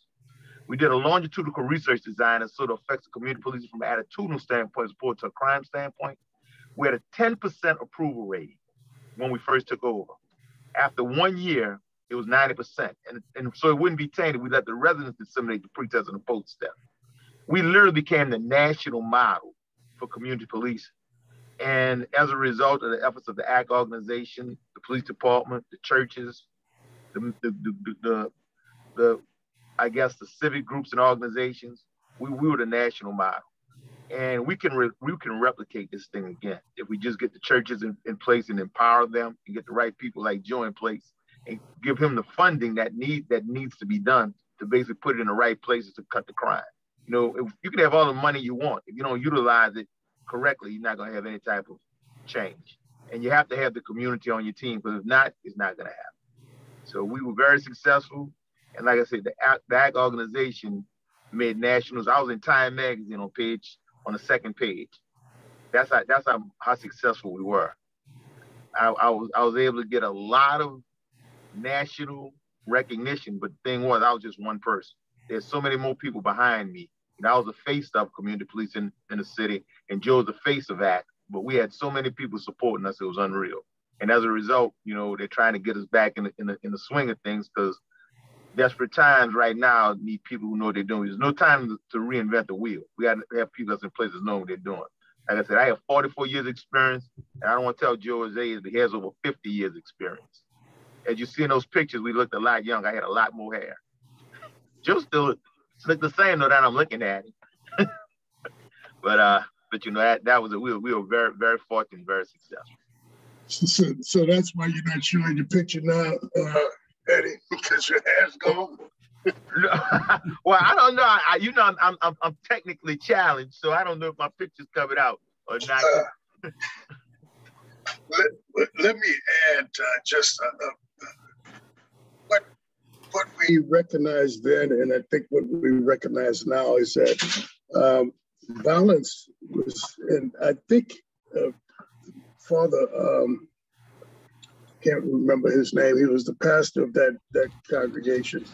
We did a longitudinal research design that sort of affects the community policing from an attitudinal standpoint as opposed to a crime standpoint. We had a 10% approval rating when we first took over. After 1 year, it was 90%. And so it wouldn't be tainted. We let the residents disseminate the pretest and the post step. We literally became the national model for community policing. And as a result of the efforts of the ACT organization, the police department, the churches, I guess the civic groups and organizations, we were the national model. And we can replicate this thing again if we just get the churches in place and empower them and get the right people like Joe in place and give him the funding that needs to be done to basically put it in the right places to cut the crime. You know, if you can have all the money you want, if you don't utilize it correctly, you're not going to have any type of change. And you have to have the community on your team, because if not, it's not going to happen. So we were very successful. And like I said, the ACT organization made nationals. I was in Time magazine on the second page. That's how successful we were. I was able to get a lot of national recognition, but the thing was, I was just one person. There's so many more people behind me. And I was the face of community policing in the city, and Joe's the face of ACT. But we had so many people supporting us, it was unreal. And as a result, you know, they're trying to get us back in the swing of things, because desperate times right now need people who know what they're doing. There's no time to reinvent the wheel. We got to have people that's in places know what they're doing. Like I said, I have 44 years experience, and I don't want to tell Joe his age, but he has over 50 years experience. As you see in those pictures, we looked a lot younger. I had a lot more hair. Joe still looked the same though that I'm looking at him. but you know, that was we were very, very fortunate and very successful. So that's why you're not showing your picture now, Eddie, because your hair's gone. Well, I don't know. I'm technically challenged, so I don't know if my picture's covered out or not. Let me add just what we recognized then, and I think what we recognize now, is that violence was, and I think Father, can't remember his name, he was the pastor of that congregation,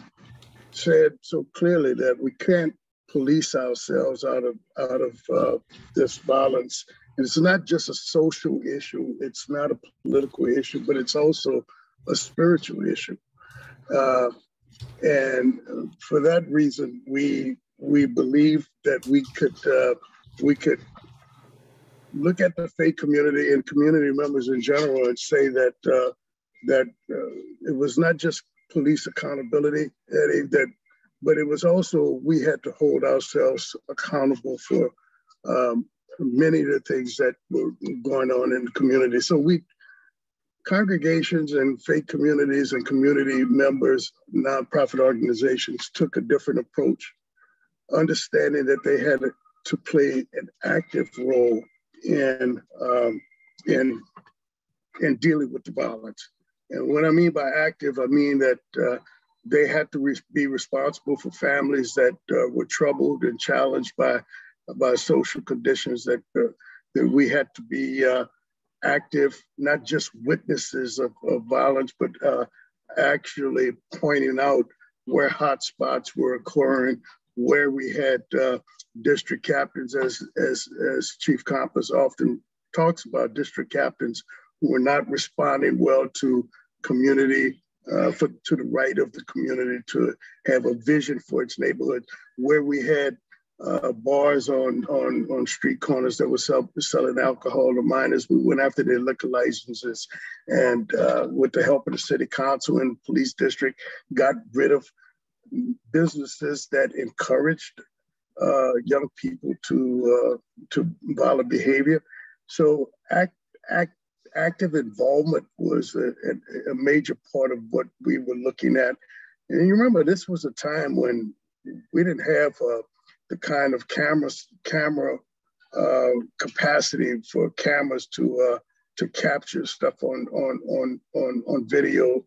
said so clearly that we can't police ourselves out of this violence. And it's not just a social issue, it's not a political issue, but it's also a spiritual issue. And for that reason, we believe that we could look at the faith community and community members in general and say that it was not just police accountability, but it was also, we had to hold ourselves accountable for many of the things that were going on in the community. So congregations and faith communities and community members, nonprofit organizations took a different approach, understanding that they had to play an active role in dealing with the violence. And what I mean by active, I mean that they had to be responsible for families that were troubled and challenged by social conditions, that we had to be active, not just witnesses of violence, but actually pointing out where hot spots were occurring, where we had district captains, as Chief Compass often talks about, district captains who were not responding well to community, to the right of the community to have a vision for its neighborhood, where we had bars on street corners that were selling alcohol to minors. We went after their liquor licenses, and with the help of the city council and police district, got rid of businesses that encouraged young people to violent behavior. So active involvement was a major part of what we were looking at. And you remember, this was a time when we didn't have the kind of camera capacity for cameras to capture stuff on video.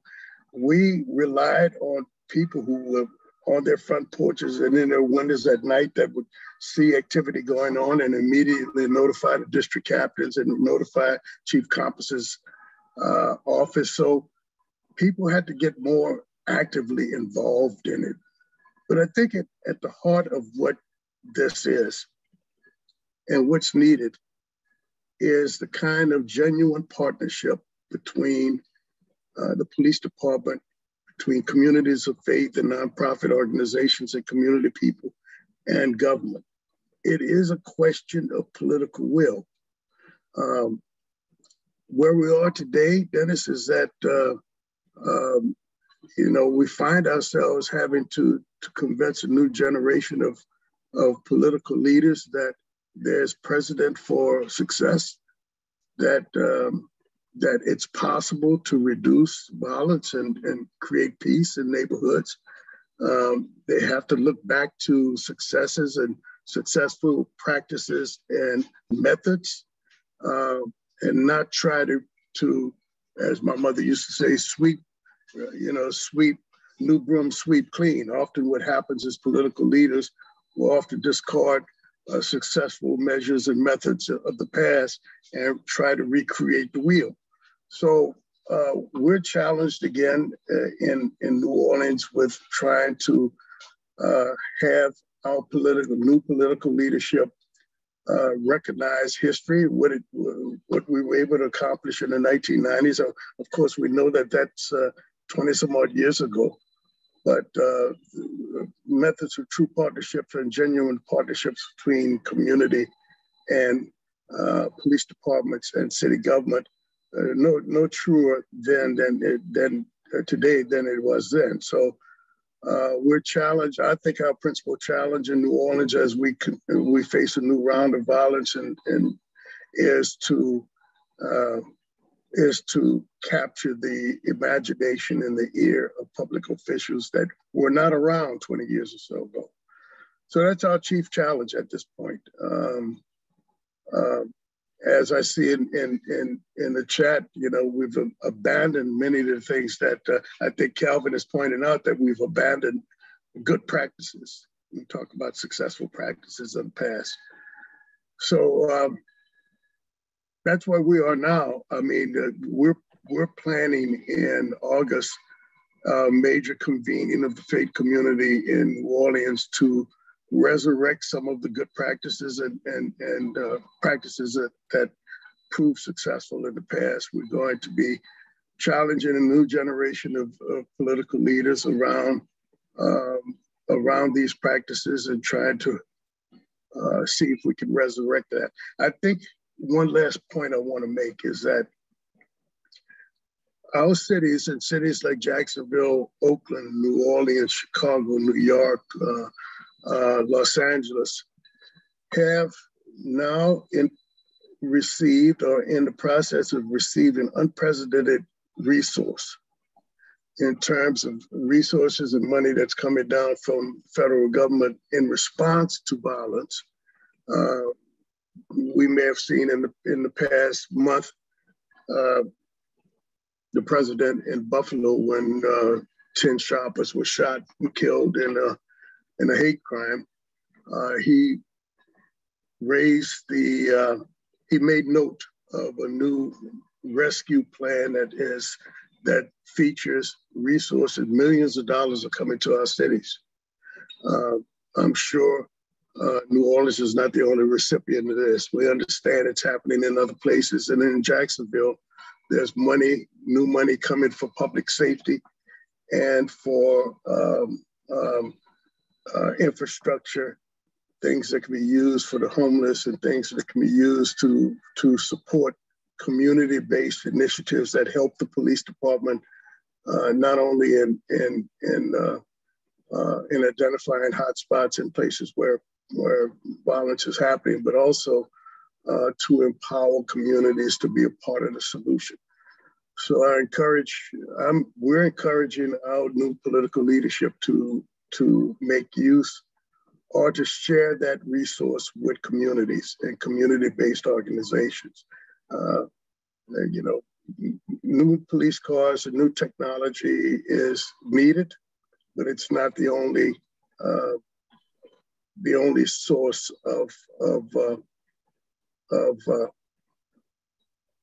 We relied on people who were on their front porches and in their windows at night that would see activity going on and immediately notify the district captains and notify Chief Compass's office. So people had to get more actively involved in it. But I think at the heart of what this is and what's needed is the kind of genuine partnership between the police department, between communities of faith and nonprofit organizations and community people and government. It is a question of political will. Where we are today, Dennis, is that we find ourselves having to convince a new generation of political leaders that there's precedent for success, that it's possible to reduce violence and create peace in neighborhoods. They have to look back to successes and successful practices and methods, and not try to, as my mother used to say, sweep new broom, sweep clean. Often what happens is political leaders will often discard successful measures and methods of the past and try to recreate the wheel. So we're challenged again in New Orleans with trying to have our new political leadership recognize history, what we were able to accomplish in the 1990s. Of course, we know that that's 20 some odd years ago, but methods of true partnerships and genuine partnerships between community and police departments and city government, no truer than today than it was then. So we're challenged. I think our principal challenge in New Orleans as we face a new round of violence and is to capture the imagination and the ear of public officials that were not around 20 years or so ago. So that's our chief challenge at this point. As I see in the chat, we've abandoned many of the things that I think Calvin is pointing out, that we've abandoned good practices. We talk about successful practices of the past. So that's where we are now. I mean, we're planning in August a major convening of the faith community in New Orleans to resurrect some of the good practices and practices that proved successful in the past. We're going to be challenging a new generation of political leaders around these practices and trying to see if we can resurrect that. I think one last point I want to make is that our cities and cities like Jacksonville, Oakland, New Orleans, Chicago, New York, Los Angeles have now received or in the process of receiving unprecedented resource in terms of resources and money that's coming down from federal government in response to violence. We may have seen in the past month the president in Buffalo when 10 shoppers were shot and killed in a hate crime. He made note of a new rescue plan that features resources. Millions of dollars are coming to our cities. I'm sure New Orleans is not the only recipient of this. We understand it's happening in other places. And in Jacksonville, there's new money coming for public safety and for infrastructure, things that can be used for the homeless and things that can be used to support community-based initiatives that help the police department not only in identifying hotspots in places where violence is happening, but also to empower communities to be a part of the solution. So we're encouraging our new political leadership to make use or to share that resource with communities and community-based organizations. You know, new police cars and new technology is needed, but it's not the only source of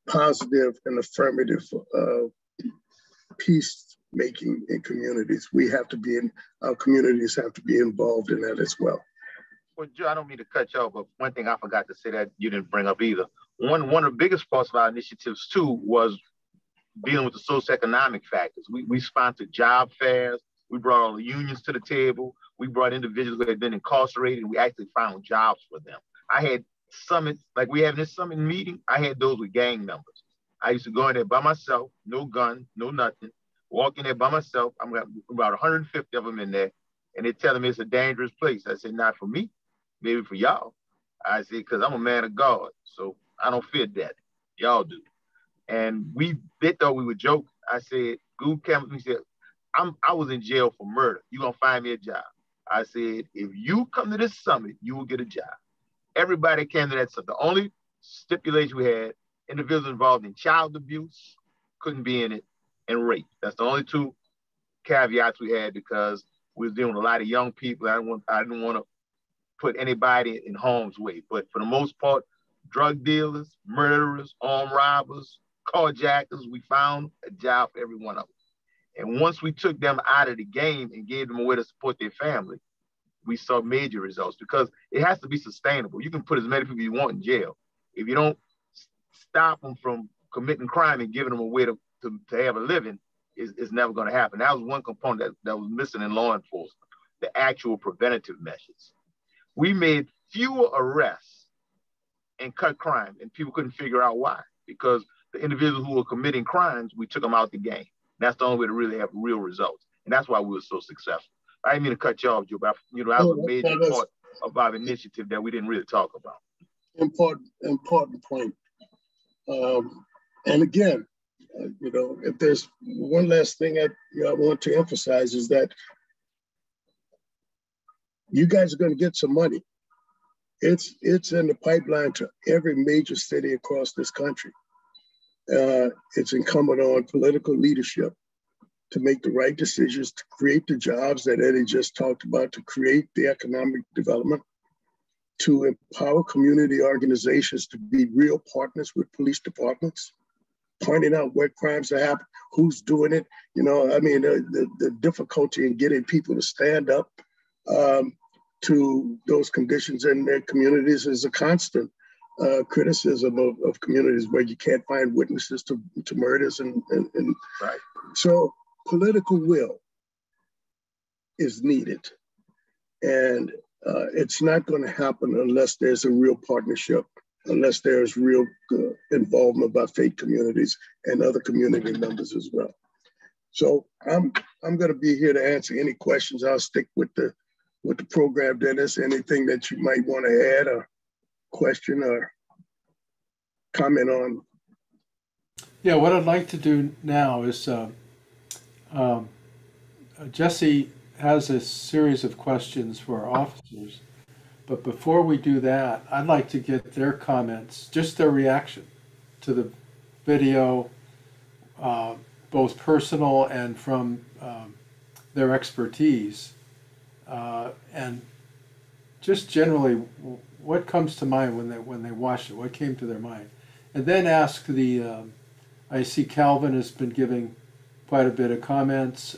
positive and affirmative peace-making in communities. Our communities have to be involved in that as well. Well, Joe, I don't mean to cut you off, but one thing I forgot to say that you didn't bring up either. One of the biggest parts of our initiatives too was dealing with the socioeconomic factors. We sponsored job fairs. We brought all the unions to the table. We brought individuals who had been incarcerated, and we actually found jobs for them. I had summits, like we have this summit meeting, I had those with gang members. I used to go in there by myself, no gun, no nothing, walk in there by myself. I'm got about 150 of them in there, and they're telling me it's a dangerous place. I said, not for me, maybe for y'all. I said, because I'm a man of God, so I don't fear death. Y'all do. And they thought we were joking. I said, Goob came with me, said, I was in jail for murder. You're going to find me a job. I said, if you come to this summit, you will get a job. Everybody came to that summit. The only stipulation we had, individuals involved in child abuse couldn't be in it, and rape. That's the only two caveats we had, because we was dealing with a lot of young people. I didn't want to put anybody in harm's way. But for the most part, drug dealers, murderers, armed robbers, carjackers, we found a job for every one of them. And once we took them out of the game and gave them a way to support their family, we saw major results, because it has to be sustainable. You can put as many people you want in jail. If you don't stop them from committing crime and giving them a way to have a living, it's never going to happen. That was one component that was missing in law enforcement, the actual preventative measures. We made fewer arrests and cut crime, and people couldn't figure out why, because the individuals who were committing crimes, we took them out the game. That's the only way to really have real results. And that's why we were so successful. I didn't mean to cut you off, Joe, but that was a major part of our initiative that we didn't really talk about. Important point. And again, if there's one last thing I want to emphasize, is that you guys are going to get some money. It's in the pipeline to every major city across this country. It's incumbent on political leadership to make the right decisions, to create the jobs that Eddie just talked about, to create the economic development, to empower community organizations to be real partners with police departments, pointing out where crimes are happening, who's doing it. The difficulty in getting people to stand up to those conditions in their communities is a constant criticism of communities where you can't find witnesses to murders and right. So political will is needed, and it's not going to happen unless there's a real partnership, unless there's real involvement by faith communities and other community members as well. So I'm going to be here to answer any questions. I'll stick with the program, Dennis. Anything that you might want to add or question or comment on? Yeah, what I'd like to do now is Jesse has a series of questions for our officers, but before we do that, I'd like to get their comments, just their reaction to the video, both personal and from their expertise, and just generally what comes to mind when they watch it, what came to their mind, and then ask the. I see Calvin has been giving quite a bit of comments.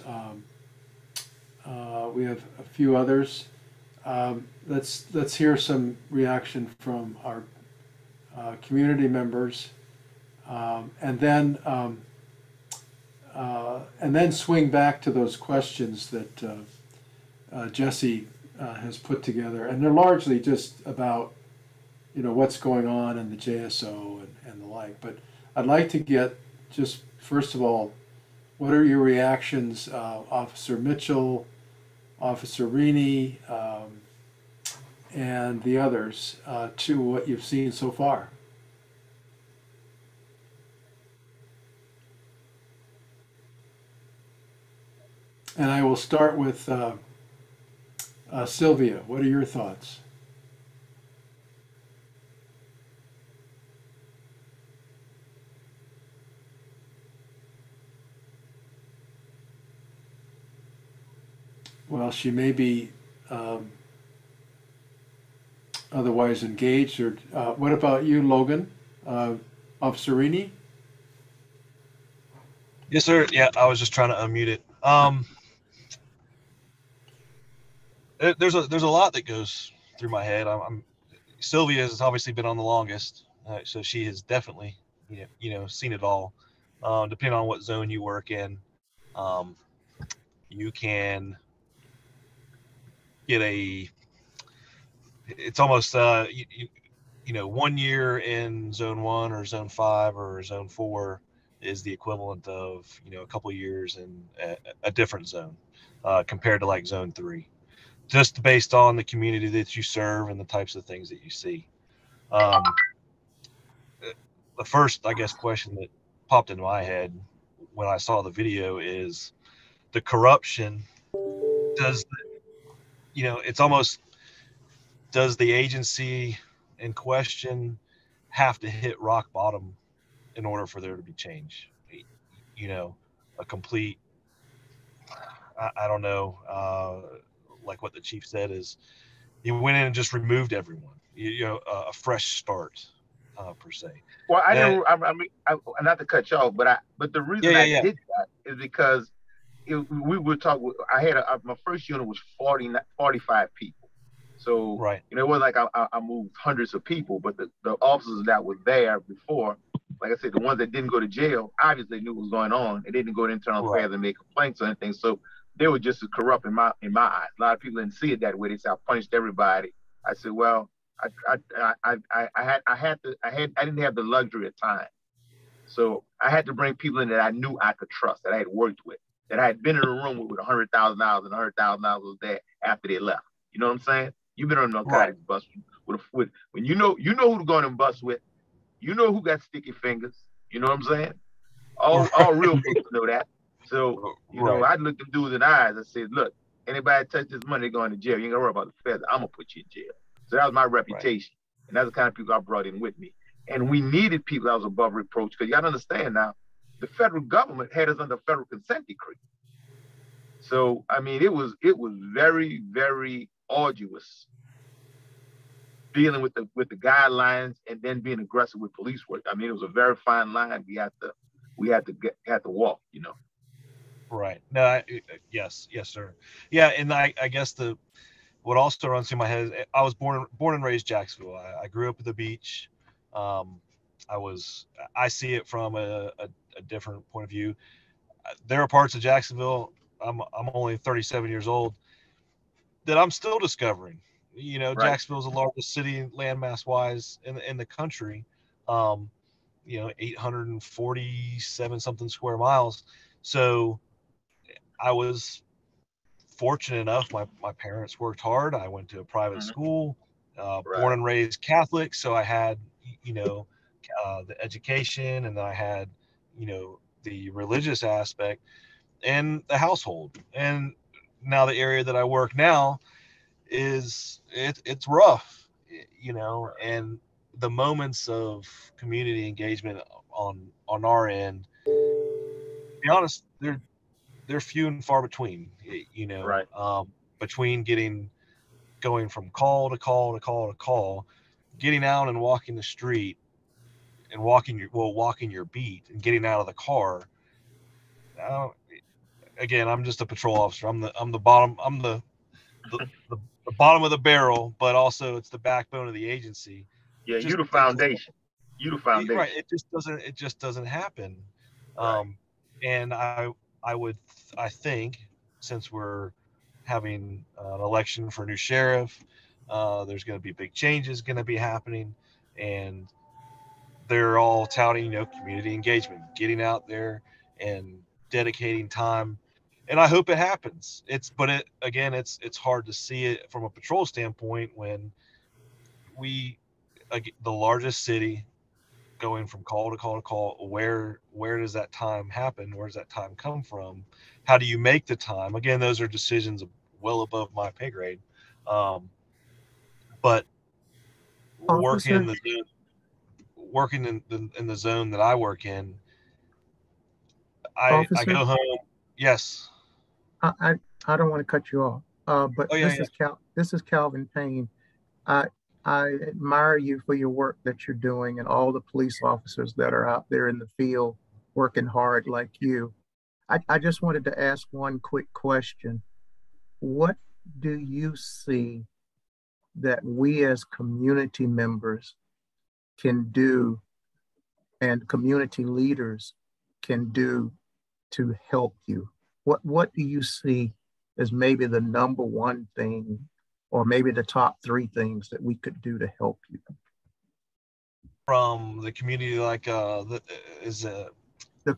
We have a few others. Let's hear some reaction from our community members, and then swing back to those questions that Jesse has put together, and they're largely just about what's going on in the JSO and the like. But I'd like to get just first of all, what are your reactions, Officer Mitchell, Officer Rini, and the others to what you've seen so far? And I will start with Sylvia. What are your thoughts? Well, she may be otherwise engaged. Or what about you, Logan, of Serini? Yes, sir. Yeah, I was just trying to unmute it. There's a lot that goes through my head. Sylvia has obviously been on the longest, so she has definitely seen it all. Depending on what zone you work in, you can get it's almost 1 year in zone 1 or zone 5 or zone 4 is the equivalent of a couple of years in a different zone compared to like zone 3, just based on the community that you serve and the types of things that you see. The first, I guess, question that popped into my head when I saw the video is the corruption. It's almost, does the agency in question have to hit rock bottom in order for there to be change? A complete, I don't know, like what the chief said is, he went in and just removed everyone, a fresh start, per se. Well, not to cut you off, but the reason I did that is because we would talk. I had my first unit was 45 people. So, right. It wasn't like I moved hundreds of people, but the officers that were there before, like I said, the ones that didn't go to jail, obviously knew what was going on. They didn't go to internal affairs and make complaints or anything. So they were just as corrupt in my eyes. A lot of people didn't see it that way. They said I punished everybody. I said, well, I didn't have the luxury of time. So I had to bring people in that I knew I could trust, that I had worked with, that I had been in a room with $100,000 and $100,000 was there after they left. You know what I'm saying? You've been on a narcotics bus with when you know who to go on and bus with. You know who got sticky fingers. You know what I'm saying? All real folks know that. So, I looked them dudes in the eyes and said, look, anybody touch this money, they're going to jail. You ain't gonna worry about the feds. I'm gonna put you in jail. So that was my reputation. Right. And that's the kind of people I brought in with me. And we needed people that was above reproach, because you gotta understand now, the federal government had us under federal consent decree. So, I mean, it was very, very arduous dealing with the guidelines and then being aggressive with police work. I mean, it was a very fine line we had to walk, Right. No. Yes, sir. Yeah, and I guess what also runs through my head is I was born and raised Jacksonville. I grew up at the beach. I see it from a different point of view. There are parts of Jacksonville, I'm only 37 years old, that I'm still discovering. Right. Jacksonville is the largest city landmass wise in the country. 847 something square miles. So I was fortunate enough. My parents worked hard. I went to a private school, born and raised Catholic. So I had, the education, and then I had, the religious aspect and the household. And now the area that I work now it's rough, and the moments of community engagement on our end, to be honest, they're few and far between, between going from call to call to call to call, getting out and walking the street and walking your beat and getting out of the car. Again, I'm just a patrol officer. I'm the bottom. I'm the bottom of the barrel, but also it's the backbone of the agency. Yeah, you're the foundation. You're the foundation. Right. It just doesn't happen. Right. And I think, since we're having an election for a new sheriff, there's going to be big changes going to be happening, and they're all touting, community engagement, getting out there and dedicating time. And I hope it happens. It's hard to see it from a patrol standpoint when the largest city, going from call to call to call, where does that time happen? Where does that time come from? How do you make the time? Again, those are decisions well above my pay grade. But working in the zone that I work in, I go home. Yes. I don't want to cut you off, but this is Calvin Payne. I admire you for your work that you're doing and all the police officers that are out there in the field working hard like you. I just wanted to ask one quick question. What do you see that we as community members can do and community leaders can do to help you? What do you see as maybe the number one thing, or maybe the top three things that we could do to help you? From the community, like the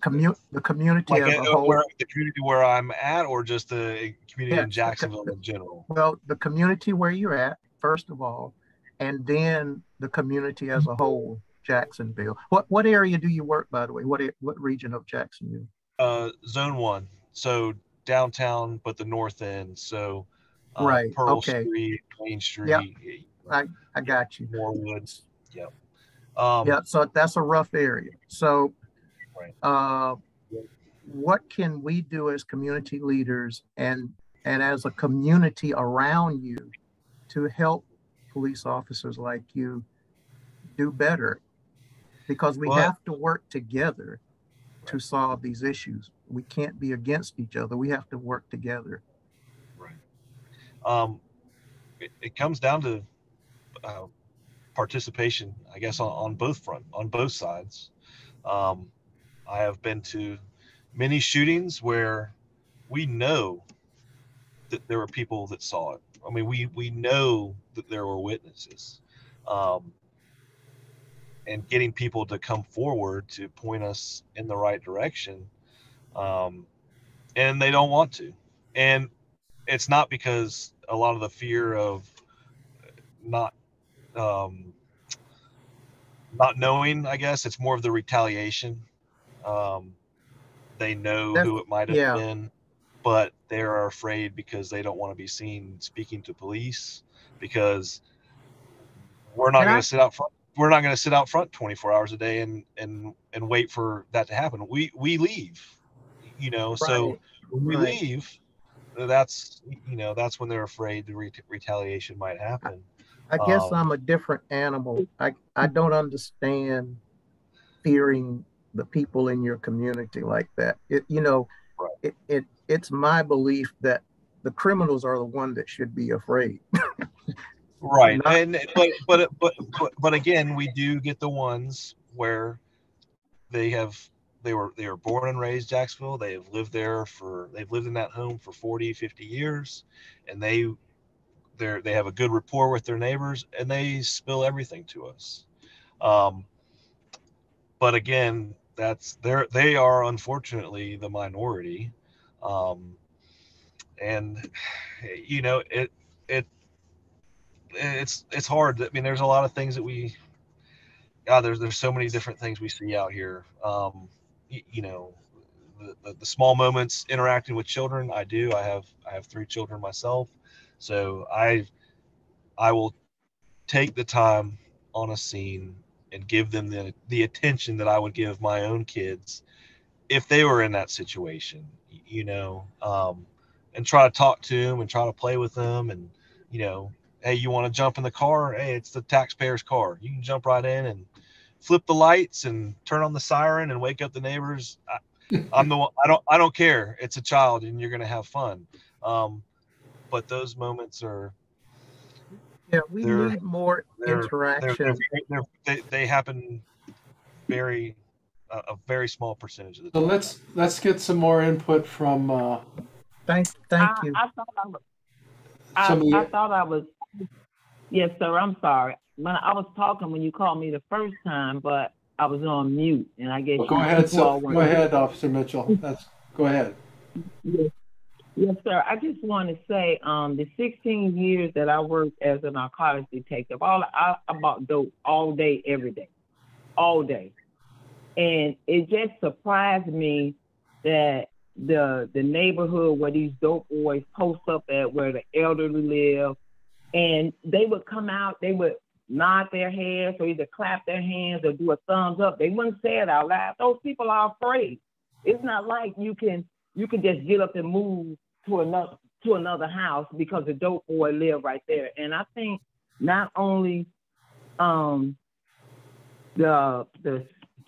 community like as a whole. The community where I'm at, or just the community in Jacksonville in general? Well, the community where you're at, first of all, and then the community as a whole, Jacksonville. What area do you work, by the way? What region of Jacksonville? Zone 1. So downtown, but the north end. So right. Pearl Okay. Street, Main Street. Yep. I got you. More woods. Yep. Yeah. So that's a rough area. So, what can we do as community leaders and as a community around you to help police officers like you do better? Because we have to work together to solve these issues. We can't be against each other. We have to work together. Right. It comes down to participation, I guess, on both sides. I have been to many shootings where we know that there were people that saw it. I mean, we know that there were witnesses. And getting people to come forward to point us in the right direction, and they don't want to. And it's not because a lot of the fear of not knowing, I guess. It's more of the retaliation. They know who it might have been, but they're afraid because they don't want to be seen speaking to police, because we're not going to sit out front. We're not going to sit out front 24 hours a day and wait for that to happen. We leave, so when we leave, that's when they're afraid the retaliation might happen. I guess I'm a different animal. I don't understand fearing the people in your community like that. It's my belief that the criminals are the one that should be afraid. Right. But again, we do get the ones where they were born and raised Jacksonville. They've lived in that home for 40, 50 years, and they have a good rapport with their neighbors, and they spill everything to us. But again, they are unfortunately the minority. And it's hard. I mean, there's a lot of things that there's so many different things we see out here. The small moments interacting with children. I have 3 children myself, so I will take the time on a scene and give them the attention that I would give my own kids if they were in that situation, and try to talk to them and try to play with them. And hey, you want to jump in the car? Hey, it's the taxpayer's car. You can jump right in and flip the lights and turn on the siren and wake up the neighbors. I'm the one. I don't care. It's a child, and you're gonna have fun. But those moments are. Yeah, we need more interaction. They happen a very small percentage of the time. So let's get some more input from. Thank you. I thought I was. Yes, sir. I'm sorry. When I was talking when you called me the first time, but I was on mute, and I guess go ahead, Officer Mitchell. Go ahead. Yes. Yes, sir. I just want to say, the 16 years that I worked as a narcotics detective, I bought dope all day, every day, all day. And it just surprised me that the neighborhood where these dope boys post up at, where the elderly live, and they would come out, they would nod their heads or either clap their hands or do a thumbs up. They wouldn't say it out loud. Those people are afraid. It's not like you can just get up and move to another house because the dope boy live right there. And I think not only the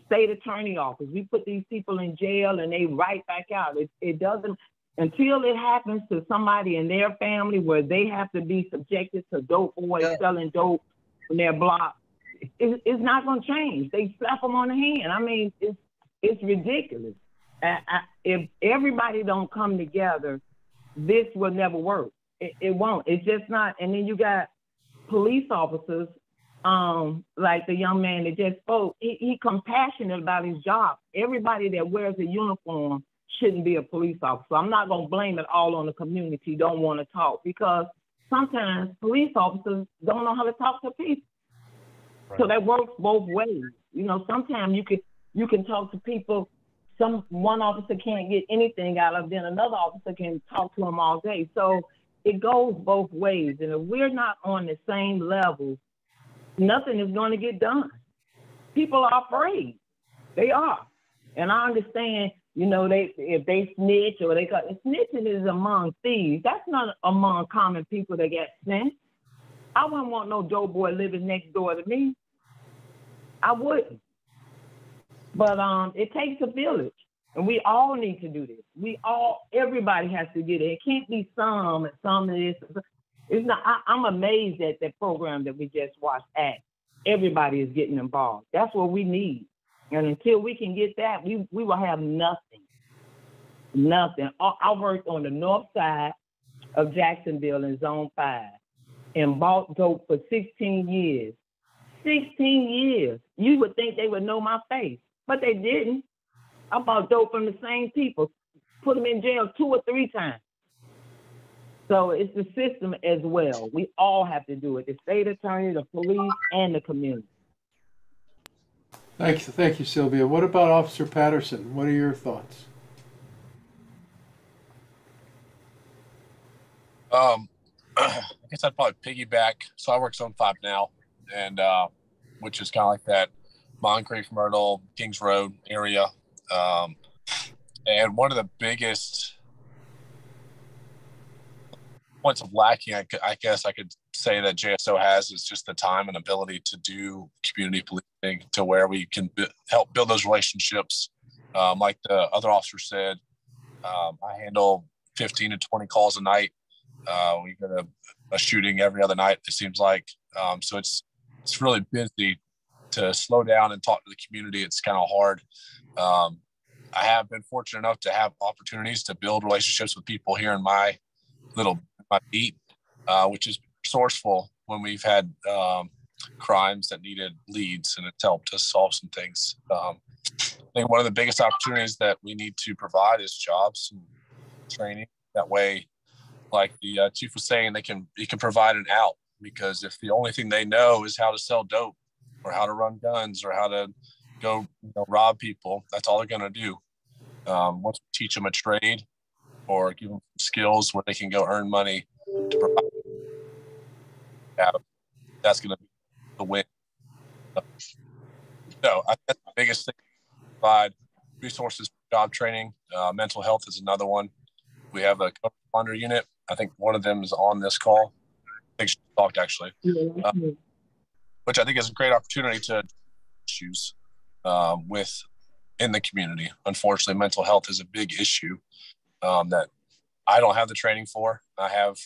state attorney office, we put these people in jail and they right back out. It doesn't, until it happens to somebody in their family where they have to be subjected to dope boys selling dope in their block, it's not going to change. They slap them on the hand. I mean, it's ridiculous. If everybody don't come together, this will never work. It won't. It's just not. And then you got police officers, like the young man that just spoke. He compassionate about his job. Everybody that wears a uniform shouldn't be a police officer. I'm not going to blame it all on the community, don't want to talk, because sometimes police officers don't know how to talk to people. Right. So that works both ways. You know, sometimes you can talk to people. One officer can't get anything out of, then another officer can talk to them all day. So it goes both ways. And if we're not on the same level, nothing is going to get done. People are afraid. They are. And I understand, you know, if they snitch or snitching is among thieves. That's not among common people that get snitched. I wouldn't want no dope boy living next door to me. I wouldn't. But it takes a village, and we all need to do this. Everybody has to get it. It can't be some and some of this. It's not. I'm amazed at that program that we just watched. Everybody is getting involved. That's what we need. And until we can get that, we will have nothing. Nothing. I worked on the north side of Jacksonville in Zone 5 and bought dope for 16 years. 16 years. You would think they would know my face, but they didn't. I bought dope from the same people, put them in jail 2 or 3 times. So it's the system as well. We all have to do it, the state attorney, the police, and the community. Thank you, Sylvia. What about Officer Patterson? What are your thoughts? I guess I'd probably piggyback. So I work Zone 5 now, and which is kind of like that Moncrief, Myrtle, Kings Road area. And one of the biggest points of lacking, I guess I could say that JSO has, is just the time and ability to do community policing to where we can help build those relationships. Like the other officer said, I handle 15 to 20 calls a night. We get a shooting every other night, it seems like. So it's really busy. To slow down and talk to the community, it's kind of hard. I have been fortunate enough to have opportunities to build relationships with people here in my beat, which is resourceful when we've had crimes that needed leads, and it's helped us solve some things. I think one of the biggest opportunities that we need to provide is jobs and training. That way, like the chief was saying, you can provide an out, because if the only thing they know is how to sell dope or how to run guns or how to go rob people, that's all they're going to do. Once we teach them a trade or give them skills where they can go earn money to provide, that's going to be the win. So I think the biggest thing, provide resources for job training. Mental health is another one. We have a co-responder unit. I think one of them is on this call. I think she talked actually. Which I think is a great opportunity to issues in the community. Unfortunately, mental health is a big issue that I don't have the training for. I have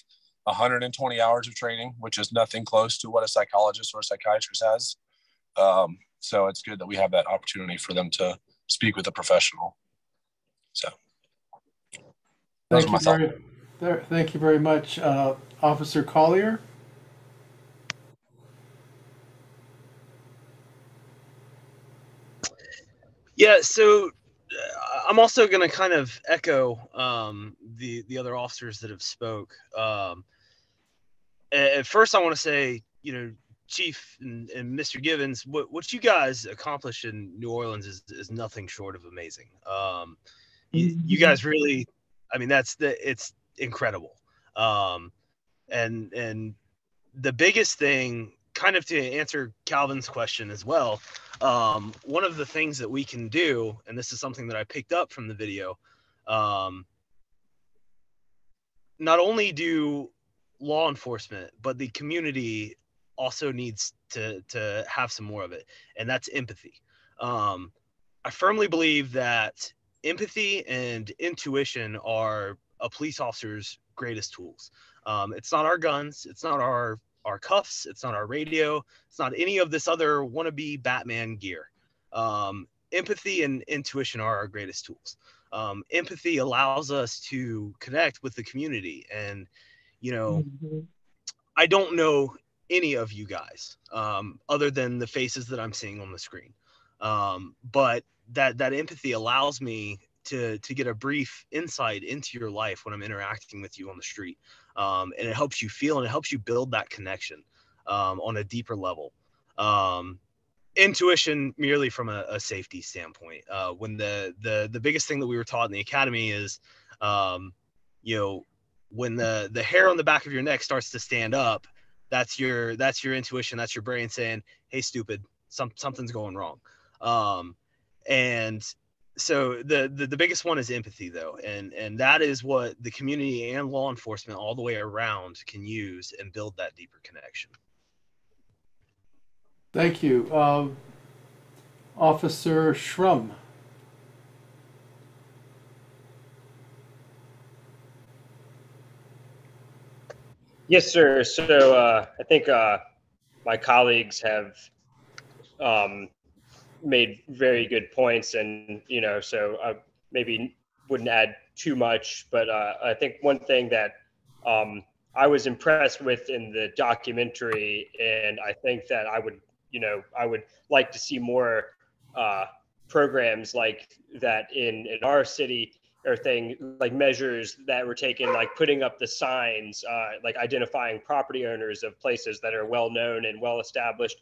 120 hours of training, which is nothing close to what a psychologist or a psychiatrist has. So it's good that we have that opportunity for them to speak with a professional. So thank you very much. Officer Collier? Yeah, so I'm also going to kind of echo the other officers that have spoke. At first, I want to say, Chief and Mr. Givens, what you guys accomplished in New Orleans is nothing short of amazing. You guys really, I mean, it's incredible. And the biggest thing, kind of to answer Calvin's question as well, one of the things that we can do, and this is something that I picked up from the video, not only do law enforcement, but the community also needs to have some more of it, and that's empathy. I firmly believe that empathy and intuition are a police officer's greatest tools. It's not our guns, it's not our cuffs, it's not our radio, it's not any of this other wannabe Batman gear. Empathy and intuition are our greatest tools. Empathy allows us to connect with the community, and I don't know any of you guys other than the faces that I'm seeing on the screen, but that empathy allows me to get a brief insight into your life when I'm interacting with you on the street, and it helps you feel and it helps you build that connection on a deeper level. Intuition merely from a safety standpoint. When the biggest thing that we were taught in the academy is, when the hair on the back of your neck starts to stand up, that's your intuition, that's your brain saying, "Hey, stupid, something's going wrong." And so the biggest one is empathy, though, and that is what the community and law enforcement all the way around can use and build that deeper connection. Thank you. Officer Shrum. Yes, sir. So I think my colleagues have made very good points, and so I maybe wouldn't add too much, but I think one thing that I was impressed with in the documentary, and I think that I would like to see more programs like that in our city, or like measures that were taken, like putting up the signs, like identifying property owners of places that are well known and well established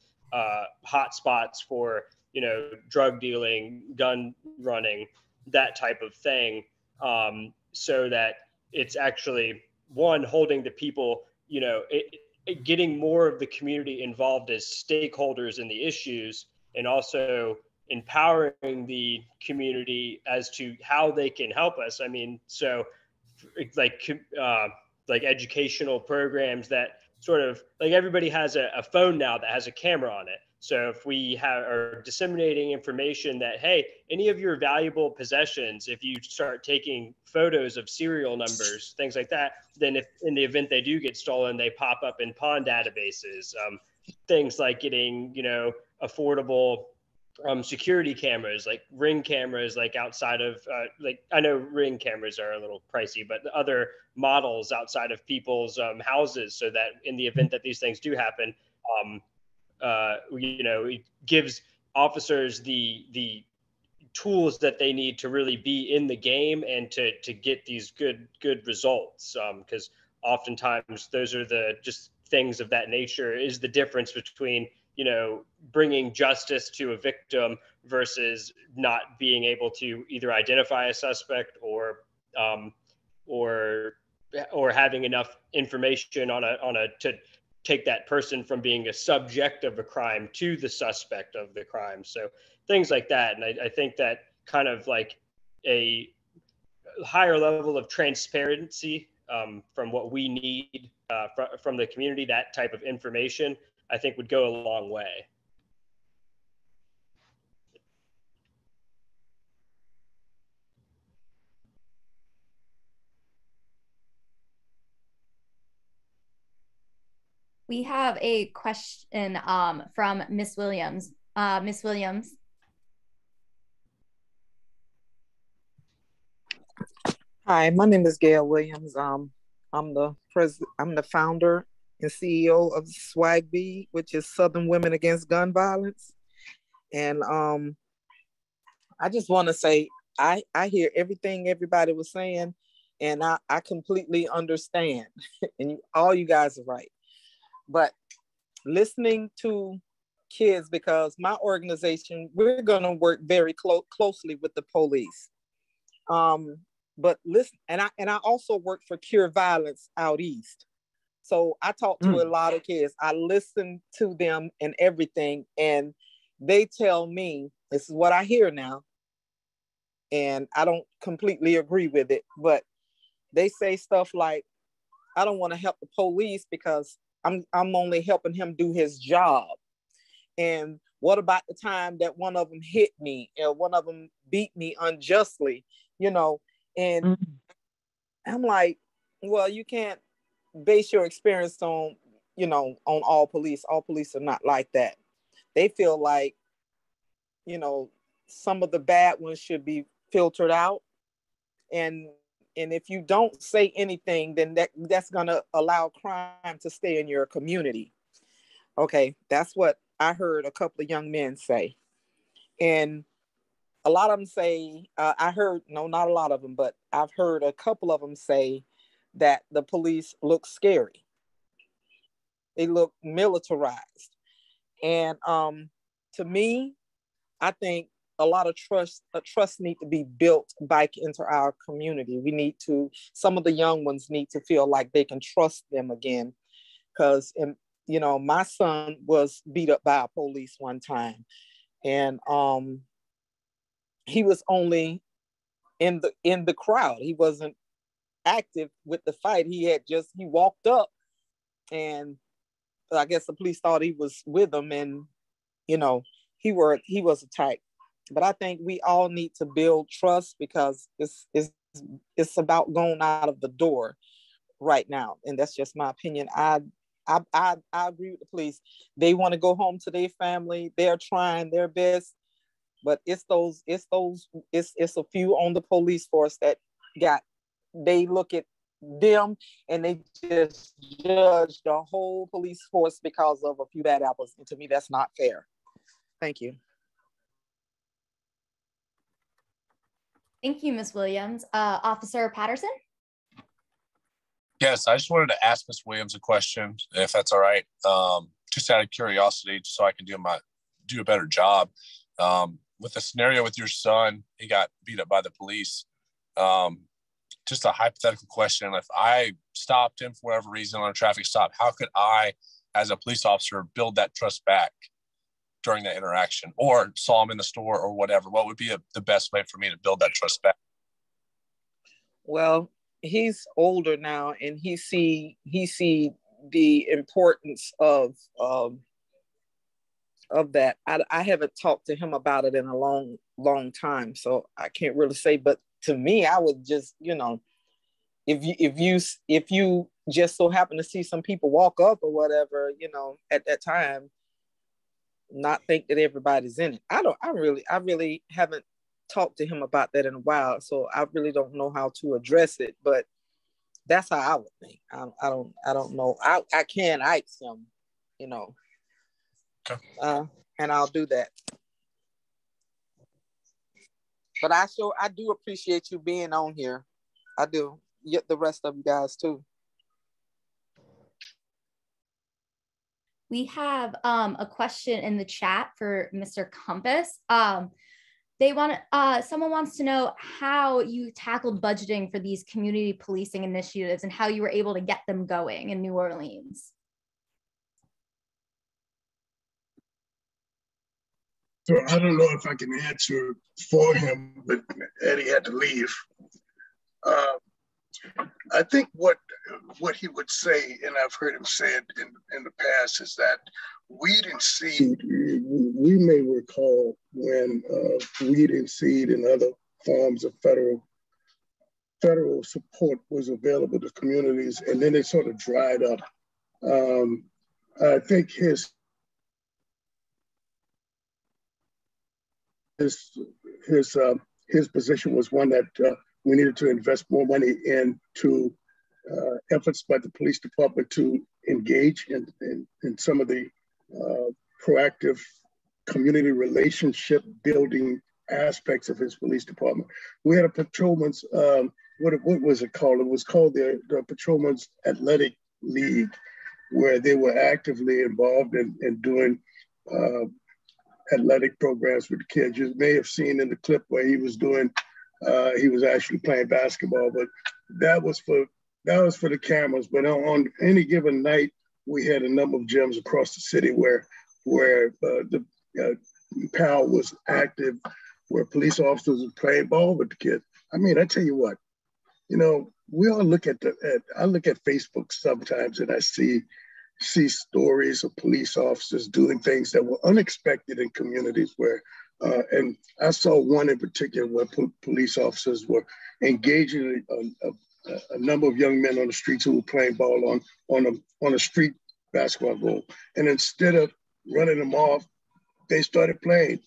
hot spots for drug dealing, gun running, that type of thing, so that it's actually holding the people, getting more of the community involved as stakeholders in the issues, and also empowering the community as to how they can help us. I mean, so like educational programs that sort of, like, everybody has a phone now that has a camera on it. So if we are disseminating information that, hey, any of your valuable possessions, if you start taking photos of serial numbers, things like that, then if in the event they do get stolen, they pop up in pawn databases. Things like getting, affordable security cameras, like Ring cameras, like outside of, like, I know Ring cameras are a little pricey, but other models outside of people's houses, so that in the event that these things do happen, it gives officers the tools that they need to really be in the game and to get these good results. Because oftentimes those are the just things of that nature, is the difference between, bringing justice to a victim versus not being able to either identify a suspect or having enough information to take that person from being a subject of a crime to the suspect of the crime. So things like that. And I think that kind of like a higher level of transparency from what we need from the community, that type of information, I think would go a long way. We have a question from Miss Williams. Miss Williams. Hi, my name is Gail Williams. I'm the founder and CEO of SWAG-B, which is Southern Women Against Gun Violence. And I just want to say, I hear everything everybody was saying, and I completely understand. And all you guys are right. But listening to kids, because my organization, we're going to work very closely with the police. But listen, and I also work for Cure Violence out east. So I talk to a lot of kids. I listen to them and everything, and they tell me, this is what I hear now, and I don't completely agree with it, but they say stuff like, I don't want to help the police because I'm only helping him do his job. And what about the time that one of them hit me or one of them beat me unjustly, you know? And I'm like, well, you can't base your experience on, you know, on all police. All police are not like that. They feel like, you know, some of the bad ones should be filtered out. And if you don't say anything, then that's going to allow crime to stay in your community. Okay, that's what I heard a couple of young men say. And a lot of them say, no, not a lot of them, but I've heard a couple of them say that the police look scary. They look militarized. And to me, I think a lot of trust need to be built back into our community. Some of the young ones need to feel like they can trust them again. Because, you know, my son was beat up by a police one time. And he was only in the crowd. He wasn't active with the fight. He walked up, and I guess the police thought he was with them, and, you know, he was attacked. But I think we all need to build trust, because it's about going out of the door right now. And that's just my opinion. I agree with the police. They want to go home to their family. They're trying their best, but it's a few on the police force that they look at them and they just judge the whole police force because of a few bad apples. And to me, that's not fair. Thank you. Thank you, Ms. Williams. Officer Patterson? Yes, I just wanted to ask Ms. Williams a question, if that's all right. Just out of curiosity, so I can do a better job. With the scenario with your son, he got beat up by the police. Just a hypothetical question. If I stopped him for whatever reason on a traffic stop, how could I, as a police officer, build that trust back during that interaction, or saw him in the store or whatever? What would be the best way for me to build that trust back? Well, he's older now, and he see the importance of that. I haven't talked to him about it in a long time, so I can't really say. But to me, I would just, you know, if you just so happen to see some people walk up or whatever, you know, at that time, not think that everybody's in it. I really haven't talked to him about that in a while, so I really don't know how to address it. But that's how I would think. I don't know. I can ask him, you know. Okay. And I'll do that. But I do appreciate you being on here. I do. The rest of you guys too. We have a question in the chat for Mr. Compass. Someone wants to know how you tackled budgeting for these community policing initiatives and how you were able to get them going in New Orleans. So I don't know if I can answer for him, but Eddie had to leave. I think what he would say, and I've heard him say it in the past, is that weed and seed, we may recall when weed and seed and other forms of federal support was available to communities, and then it sort of dried up. I think his position was one that we needed to invest more money into efforts by the police department to engage in some of the proactive community relationship building aspects of his police department. We had a patrolman's, what was it called? It was called the Patrolman's Athletic League, where they were actively involved in doing athletic programs with the kids. You may have seen in the clip where he was actually playing basketball, but that was for the cameras. But on any given night, we had a number of gyms across the city where the PAL was active, where police officers were playing ball with the kids. I mean, I tell you what, we all look at I look at Facebook sometimes and I see stories of police officers doing things that were unexpected in communities where, and I saw one in particular where police officers were engaging a number of young men on the streets who were playing ball on a street basketball goal. And instead of running them off, they started playing.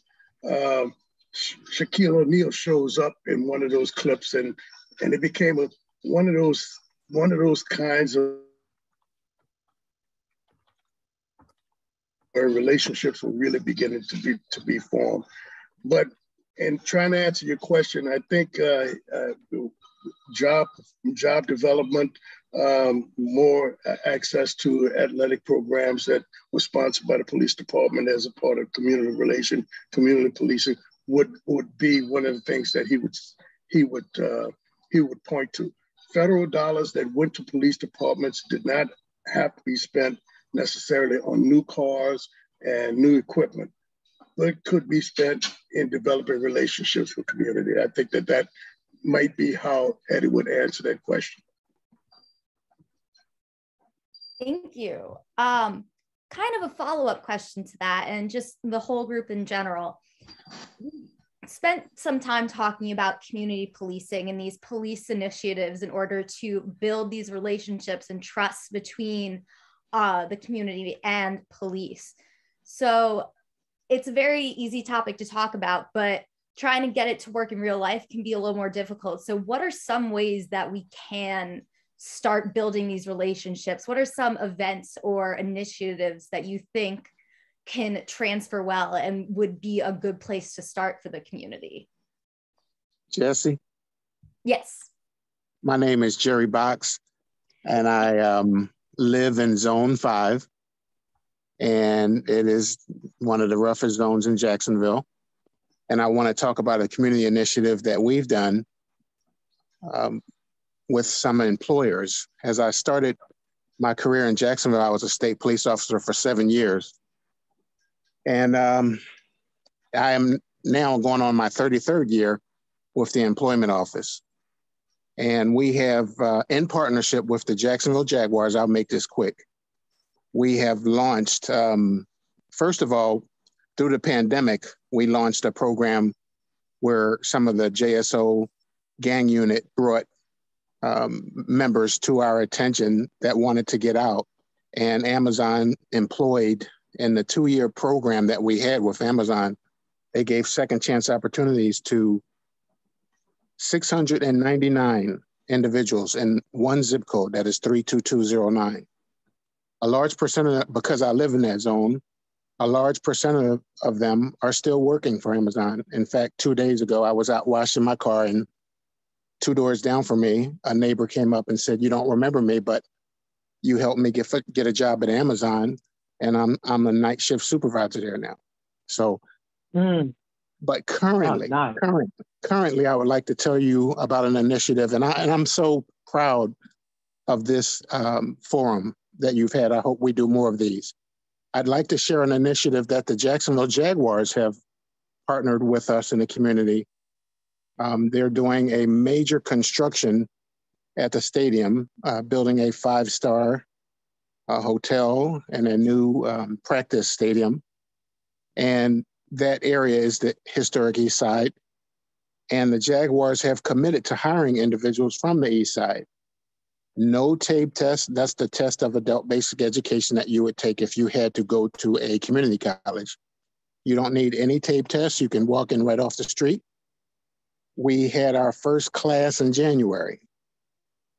Shaquille O'Neal shows up in one of those clips, and it became one of those kinds of where relationships were really beginning to be formed. But in trying to answer your question, I think job development, more access to athletic programs that were sponsored by the police department as a part of community policing would be one of the things that he would point to. Federal dollars that went to police departments did not have to be spent necessarily on new cars and new equipment, but it could be spent in developing relationships with community. I think that might be how Eddie would answer that question. Thank you. Kind of a follow-up question to that, and just the whole group in general. Spent some time talking about community policing and these police initiatives in order to build these relationships and trust between the community and police. So it's a very easy topic to talk about, but trying to get it to work in real life can be a little more difficult. So what are some ways that we can start building these relationships? What are some events or initiatives that you think can transfer well and would be a good place to start for the community? Jesse? Yes. My name is Jerry Box, and I live in Zone 5, and it is one of the roughest zones in Jacksonville. And I want to talk about a community initiative that we've done with some employers. As I started my career in Jacksonville, I was a state police officer for 7 years. And I am now going on my 33rd year with the employment office. And we have, in partnership with the Jacksonville Jaguars, I'll make this quick, we have launched, first of all, through the pandemic, we launched a program where some of the JSO gang unit brought members to our attention that wanted to get out. And Amazon employed, in the 2-year program that we had with Amazon, they gave second chance opportunities to 699 individuals in one zip code, that is 32209. A large percent because I live in that zone, a large percent of them are still working for Amazon. In fact, 2 days ago, I was out washing my car, and 2 doors down from me, a neighbor came up and said, "You don't remember me, but you helped me get a job at Amazon, and I'm a night shift supervisor there now." So, but currently, currently, I would like to tell you about an initiative, and I'm so proud of this forum that you've had. I hope we do more of these. I'd like to share an initiative that the Jacksonville Jaguars have partnered with us in the community. They're doing a major construction at the stadium, building a 5-star hotel and a new practice stadium. And that area is the historic East Side. And the Jaguars have committed to hiring individuals from the East Side. No tape test. That's the test of adult basic education that you would take if you had to go to a community college. You don't need any tape tests. You can walk in right off the street. We had our first class in January.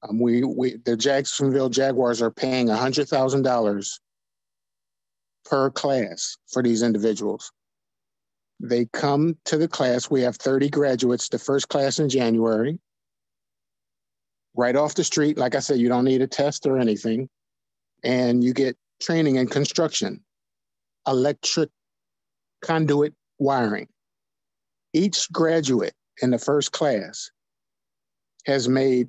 The Jacksonville Jaguars are paying $100,000 per class for these individuals. They come to the class. We have 30 graduates, the first class in January. Right off the street, like I said, you don't need a test or anything. And you get training in construction, electric conduit wiring. Each graduate in the first class has made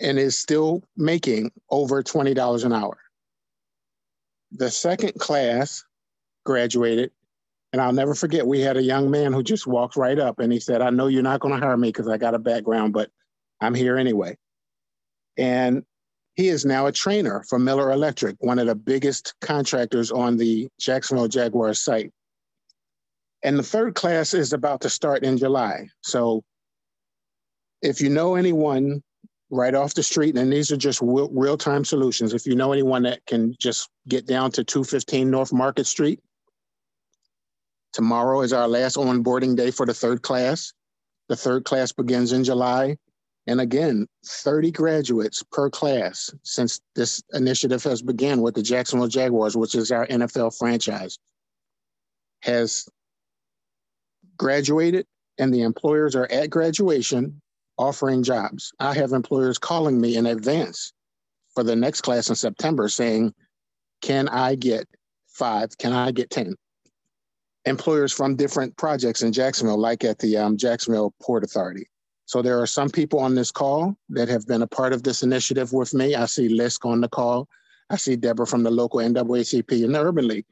and is still making over $20 an hour. The second class graduated, and I'll never forget, we had a young man who just walked right up and he said, I know you're not going to hire me because I got a background, but I'm here anyway. And he is now a trainer for Miller Electric, one of the biggest contractors on the Jacksonville Jaguars site. And the third class is about to start in July. So if you know anyone right off the street, and these are just real-time solutions, if you know anyone that can just get down to 215 North Market Street, tomorrow is our last onboarding day for the third class. The third class begins in July. And again, 30 graduates per class since this initiative has begun with the Jacksonville Jaguars, which is our NFL franchise, has graduated, and the employers are at graduation offering jobs. I have employers calling me in advance for the next class in September saying, can I get 5? Can I get 10? Employers from different projects in Jacksonville, like at the Jacksonville Port Authority. So there are some people on this call that have been a part of this initiative with me. I see Lisk on the call. I see Deborah from the local NAACP and the Urban League.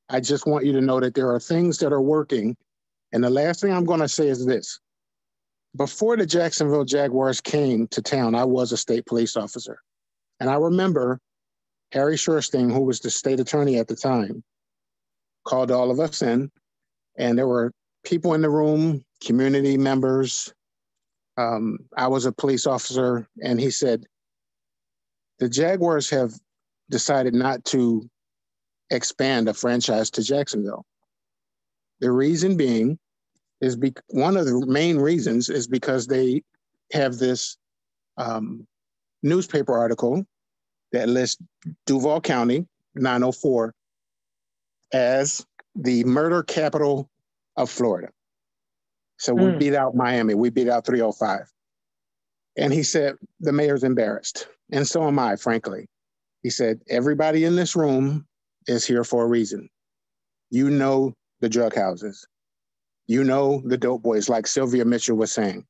I just want you to know that there are things that are working. And the last thing I'm going to say is this. Before the Jacksonville Jaguars came to town, I was a state police officer. And I remember Harry Scherstein, who was the state attorney at the time, called all of us in. And there were people in the room, community members. I was a police officer, and he said, the Jaguars have decided not to expand a franchise to Jacksonville. The reason being is one of the main reasons is because they have this newspaper article that lists Duval County, 904, as the murder capital of Florida. So we beat out Miami. We beat out 305. And he said, the mayor's embarrassed. And so am I, frankly. He said, everybody in this room is here for a reason. You know the drug houses. You know the dope boys, like Sylvia Mitchell was saying.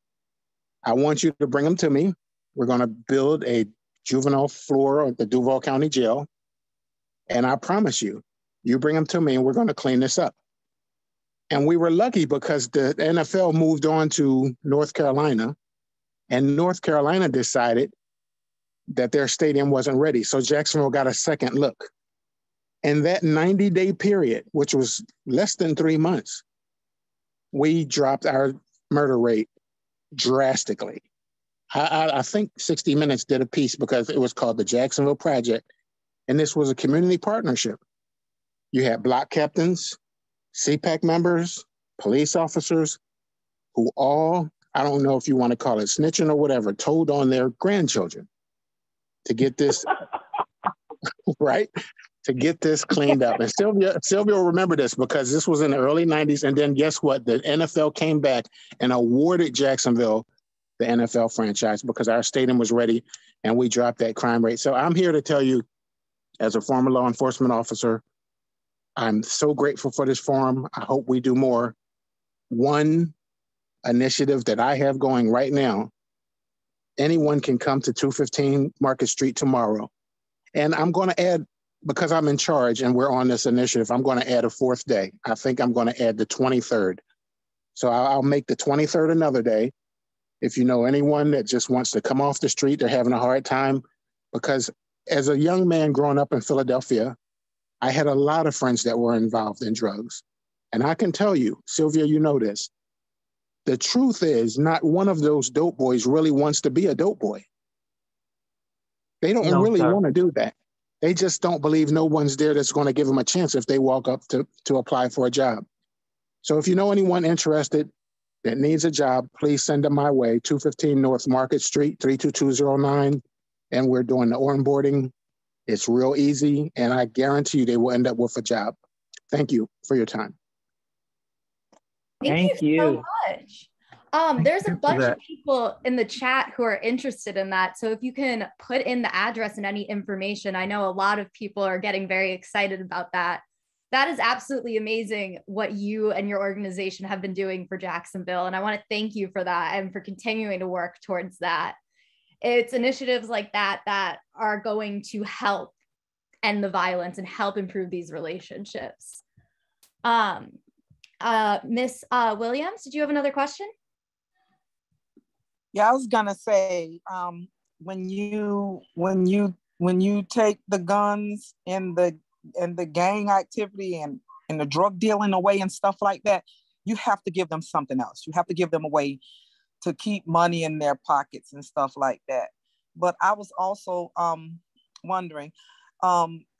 I want you to bring them to me. We're going to build a juvenile floor at the Duval County Jail. And I promise you, you bring them to me and we're going to clean this up. And we were lucky because the NFL moved on to North Carolina, and North Carolina decided that their stadium wasn't ready. So Jacksonville got a second look. In that 90-day period, which was less than 3 months, we dropped our murder rate drastically. I think 60 Minutes did a piece because it was called the Jacksonville Project, and this was a community partnership. You had block captains, CPAC members, police officers, who all, I don't know if you want to call it snitching or whatever, told on their grandchildren to get this, right? To get this cleaned up. And Sylvia will remember this because this was in the early 90s. And then guess what? The NFL came back and awarded Jacksonville the NFL franchise because our stadium was ready and we dropped that crime rate. So I'm here to tell you, as a former law enforcement officer, I'm so grateful for this forum. I hope we do more. One initiative that I have going right now, anyone can come to 215 Market Street tomorrow. And I'm going to add, because I'm in charge and we're on this initiative, I'm going to add a 4th day. I think I'm going to add the 23rd. So I'll make the 23rd another day. If you know anyone that just wants to come off the street, they're having a hard time, because as a young man growing up in Philadelphia, I had a lot of friends that were involved in drugs. And I can tell you, Sylvia, you know this, the truth is not one of those dope boys really wants to be a dope boy. They don't really want to do that. They just don't believe no one's there that's going to give them a chance if they walk up to apply for a job. So if you know anyone interested that needs a job, please send them my way, 215 North Market Street, 32209. And we're doing the onboarding. It's real easy, and I guarantee you they will end up with a job. Thank you for your time. Thank you so much. There's a you for bunch that. of people in the chat who are interested in that. So if you can put in the address and any information, I know a lot of people are getting very excited about that. That is absolutely amazing what you and your organization have been doing for Jacksonville. And I want to thank you for that and for continuing to work towards that. It's initiatives like that that are going to help end the violence and help improve these relationships. Miss Williams, did you have another question? Yeah, I was gonna say, when you take the guns and the gang activity and the drug dealing away and stuff like that, you have to give them something else. You have to give them a way to keep money in their pockets and stuff like that. But I was also wondering,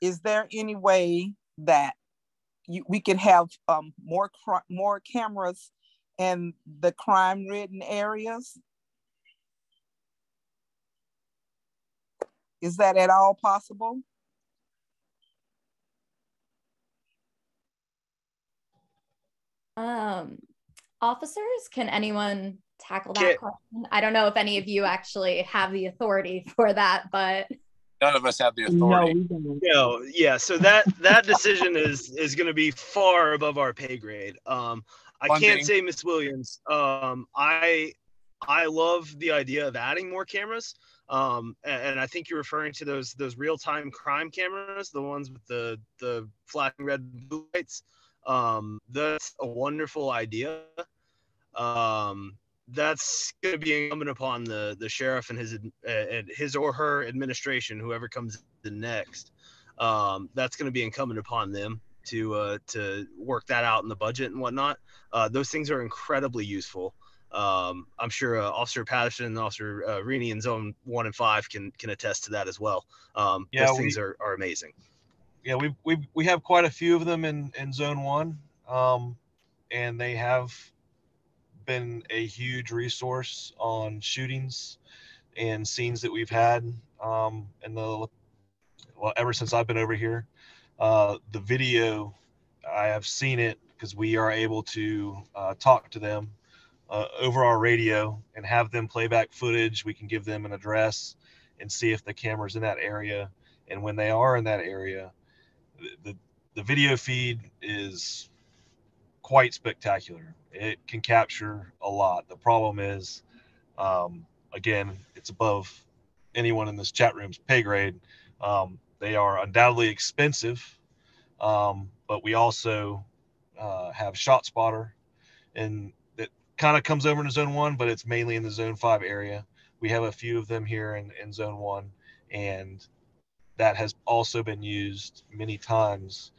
is there any way that we could have more cameras in the crime-ridden areas? Is that at all possible? Officers, can anyone tackle that question? I don't know if any of you actually have the authority for that, but none of us have the authority. No, yeah. So that decision is going to be far above our pay grade. I can't say, Miss Williams. I love the idea of adding more cameras. And I think you're referring to those real-time crime cameras, the ones with the flashing red blue lights. That's a wonderful idea. That's going to be incumbent upon the sheriff and his or her administration, whoever comes in next. That's going to be incumbent upon them to work that out in the budget and whatnot. Those things are incredibly useful. I'm sure Officer Patterson and Officer Reaney in Zone 1 and 5 can attest to that as well. Those things are amazing. Yeah, we have quite a few of them in Zone 1, and they have been a huge resource on shootings and scenes that we've had ever since I've been over here. The video, I have seen it because we are able to talk to them over our radio and have them play back footage. We can give them an address and see if the camera's in that area. And when they are in that area, the video feed is quite spectacular. It can capture a lot. The problem is, again, it's above anyone in this chat room's pay grade. They are undoubtedly expensive, but we also have ShotSpotter, and that kind of comes over into Zone 1, but it's mainly in the Zone 5 area. We have a few of them here in Zone 1, and that has also been used many times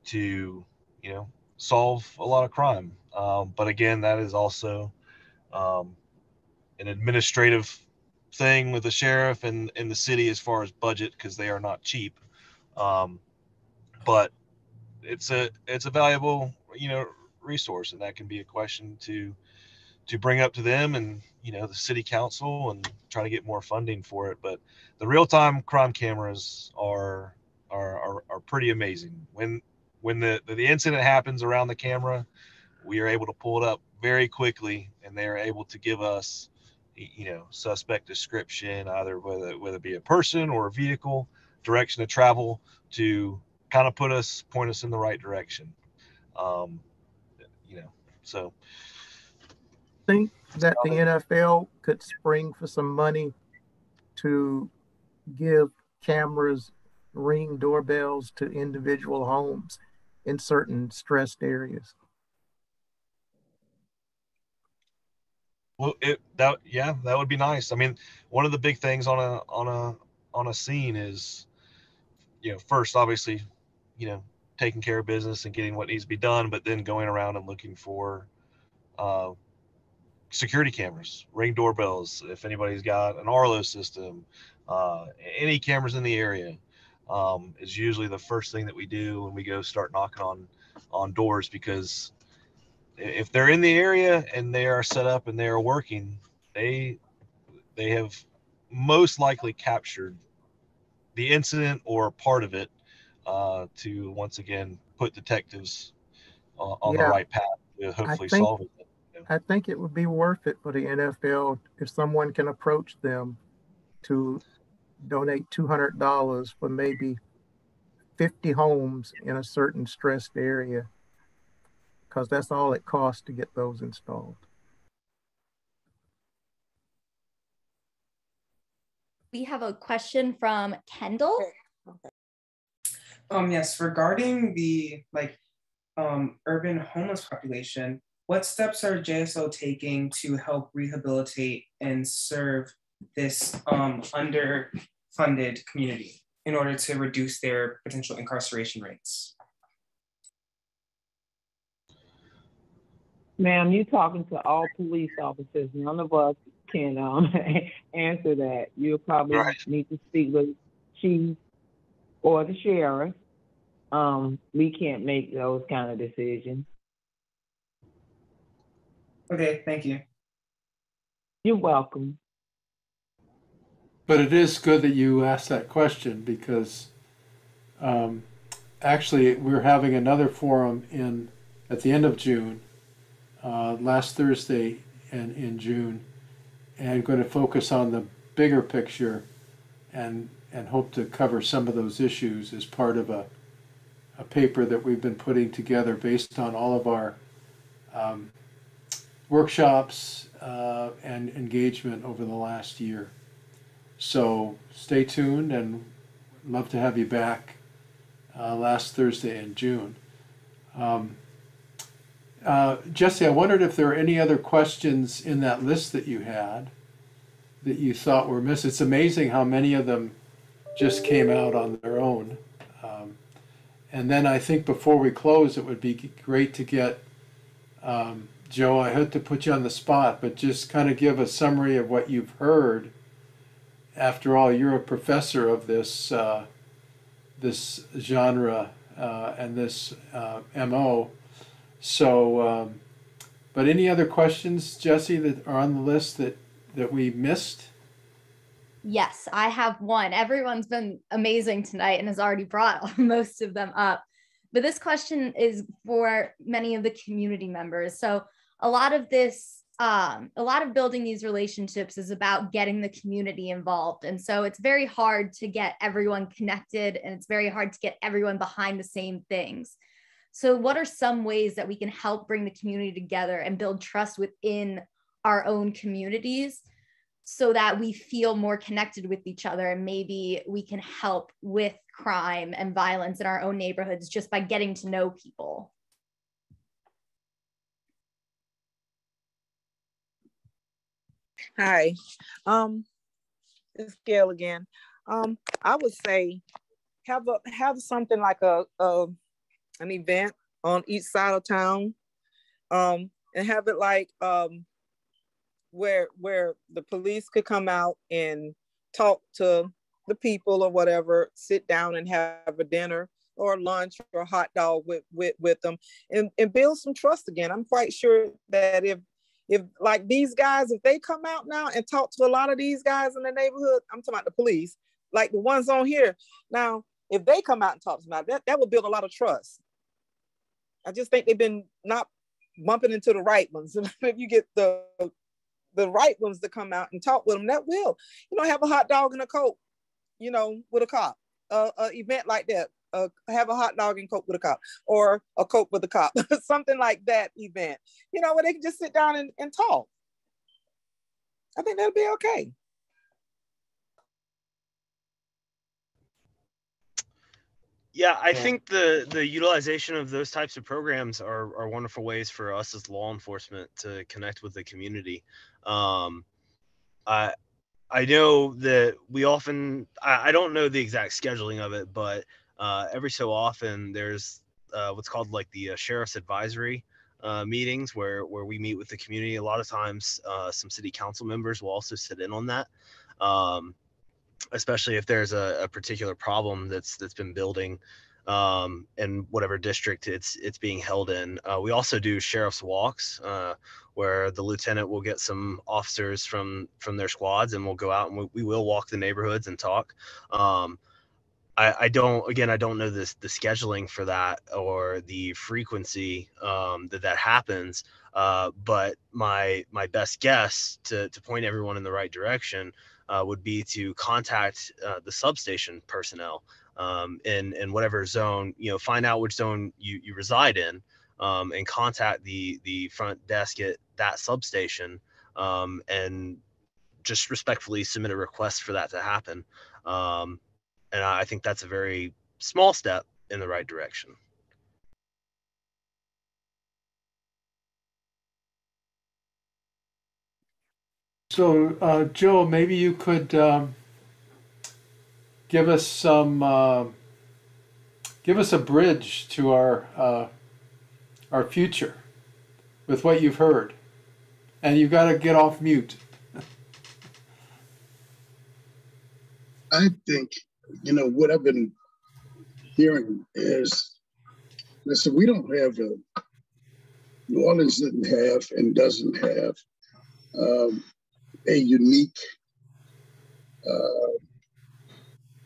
to, solve a lot of crime. But again, that is also an administrative thing with the sheriff and the city as far as budget, because they are not cheap. But it's a valuable, resource, and that can be a question to bring up to them and, the city council, and try to get more funding for it. But the real-time crime cameras are pretty amazing. When the incident happens around the camera, we are able to pull it up very quickly, and they are able to give us, suspect description, either whether it be a person or a vehicle, direction of travel, to kind of point us in the right direction. So think that the NFL could spring for some money to give cameras, ring doorbells to individual homes in certain stressed areas. Well, that would be nice. I mean, one of the big things on a scene is, first, obviously, taking care of business and getting what needs to be done, but then going around and looking for security cameras, ring doorbells, if anybody's got an Arlo system, any cameras in the area, is usually the first thing that we do when we go start knocking on doors, because if they're in the area and they are set up and they are working, they have most likely captured the incident or part of it, to once again put detectives on the right path hopefully think- solve it. I think it would be worth it for the NFL if someone can approach them to donate $200 for maybe 50 homes in a certain stressed area, because that's all it costs to get those installed. We have a question from Kendall. Yes, regarding the urban homeless population, what steps are JSO taking to help rehabilitate and serve this underfunded community in order to reduce their potential incarceration rates? Ma'am, you're talking to all police officers. None of us can answer that. You'll probably need to speak with chief or the sheriff. We can't make those kind of decisions. Okay, thank you. You're welcome. But it is good that you asked that question, because actually we're having another forum at the end of June, last Thursday in June, and going to focus on the bigger picture and hope to cover some of those issues as part of a paper that we've been putting together based on all of our workshops and engagement over the last year. So stay tuned, and love to have you back last Thursday in June. Jesse, I wondered if there were any other questions in that list that you had that you thought were missed. It's amazing how many of them just came out on their own. And then I think before we close, it would be great to get, Joe, I hate to put you on the spot, but just kind of give a summary of what you've heard. After all, you're a professor of this this genre and this MO. So, but any other questions, Jesse, that are on the list that we missed? Yes, I have one. Everyone's been amazing tonight and has already brought most of them up. But this question is for many of the community members. So a lot of this, a lot of building these relationships is about getting the community involved. And so it's very hard to get everyone connected, and it's very hard to get everyone behind the same things. So what are some ways that we can help bring the community together and build trust within our own communities, so that we feel more connected with each other, and maybe we can help with crime and violence in our own neighborhoods just by getting to know people? Hi, it's Gail again. I would say have something like an event on each side of town, and have it like where the police could come out and talk to the people or whatever, sit down and have a dinner or lunch or a hot dog with them, and build some trust again. I'm quite sure that if like these guys, if they come out now and talk to a lot of these guys in the neighborhood, I'm talking about the police, like the ones on here now, if they come out and talk to them, that would build a lot of trust. I just think they've been not bumping into the right ones. And if you get the right ones to come out and talk with them, that will, have a hot dog and a Coke, with a cop, event like that. Have a hot dog and Coke with a cop, or a Coke with a cop, something like that event, where they can just sit down and talk. I think that'll be okay. Yeah, I think the utilization of those types of programs are wonderful ways for us as law enforcement to connect with the community. I know that we often, I don't know the exact scheduling of it, but every so often there's what's called like the sheriff's advisory meetings where we meet with the community. A lot of times some city council members will also sit in on that, especially if there's a particular problem that's been building in whatever district it's being held in. We also do sheriff's walks where the lieutenant will get some officers from their squads, and we'll go out and we will walk the neighborhoods and talk. I don't know the scheduling for that or the frequency that happens. But my best guess to point everyone in the right direction would be to contact the substation personnel in whatever zone, find out which zone you reside in, and contact the front desk at that substation, and just respectfully submit a request for that to happen. And I think that's a very small step in the right direction. So, Joe, maybe you could give us a bridge to our future with what you've heard, and you've got to get off mute. I think, what I've been hearing is, listen, we don't have New Orleans didn't have and doesn't have a unique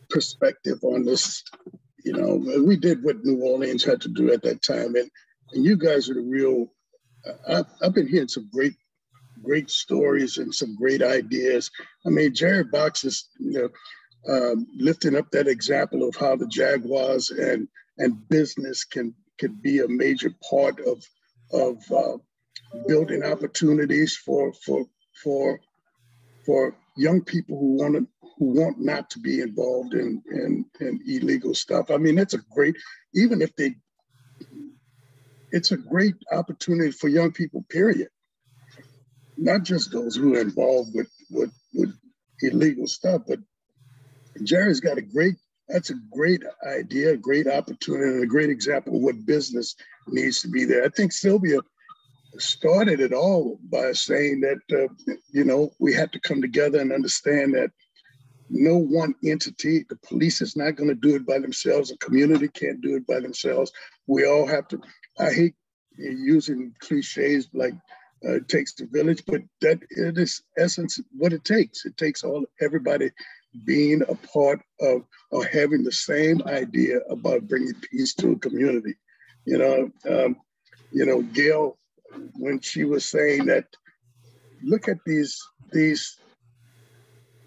perspective on this. We did what New Orleans had to do at that time, and you guys are the real. I've been hearing some great stories and some great ideas. I mean, Jared Box is, lifting up that example of how the Jaguars and business can be a major part of building opportunities for young people who want not to be involved in illegal stuff. I mean, it's a great opportunity for young people, period. Not just those who are involved with illegal stuff, but Jerry's got that's a great idea, a great opportunity, and a great example of what business needs to be there. I think Sylvia started it all by saying that, we had to come together and understand that no one entity, the police is not going to do it by themselves, the community can't do it by themselves. We all have to, I hate using cliches like it takes the village, but that it is essence what it takes. It takes everybody being a part of or having the same idea about bringing peace to a community. Gail, when she was saying that, look at these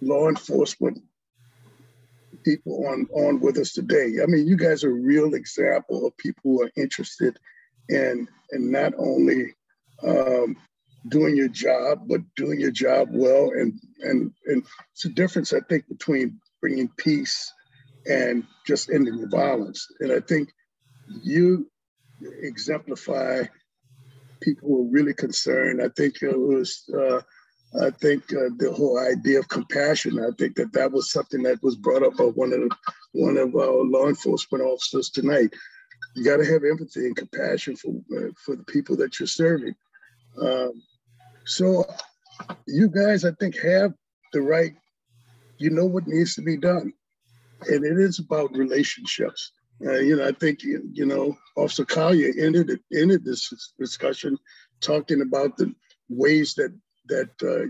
law enforcement people on with us today. I mean, you guys are a real example of people who are interested in not only doing your job, but doing your job well. And it's a difference, I think, between bringing peace and just ending the violence. And I think you exemplify people who are really concerned. I think it was, the whole idea of compassion, I think that was something that was brought up by one of our law enforcement officers tonight. You got to have empathy and compassion for the people that you're serving. So you guys, I think, have the right, what needs to be done. And it is about relationships. I think, Officer Collier ended this discussion talking about the ways that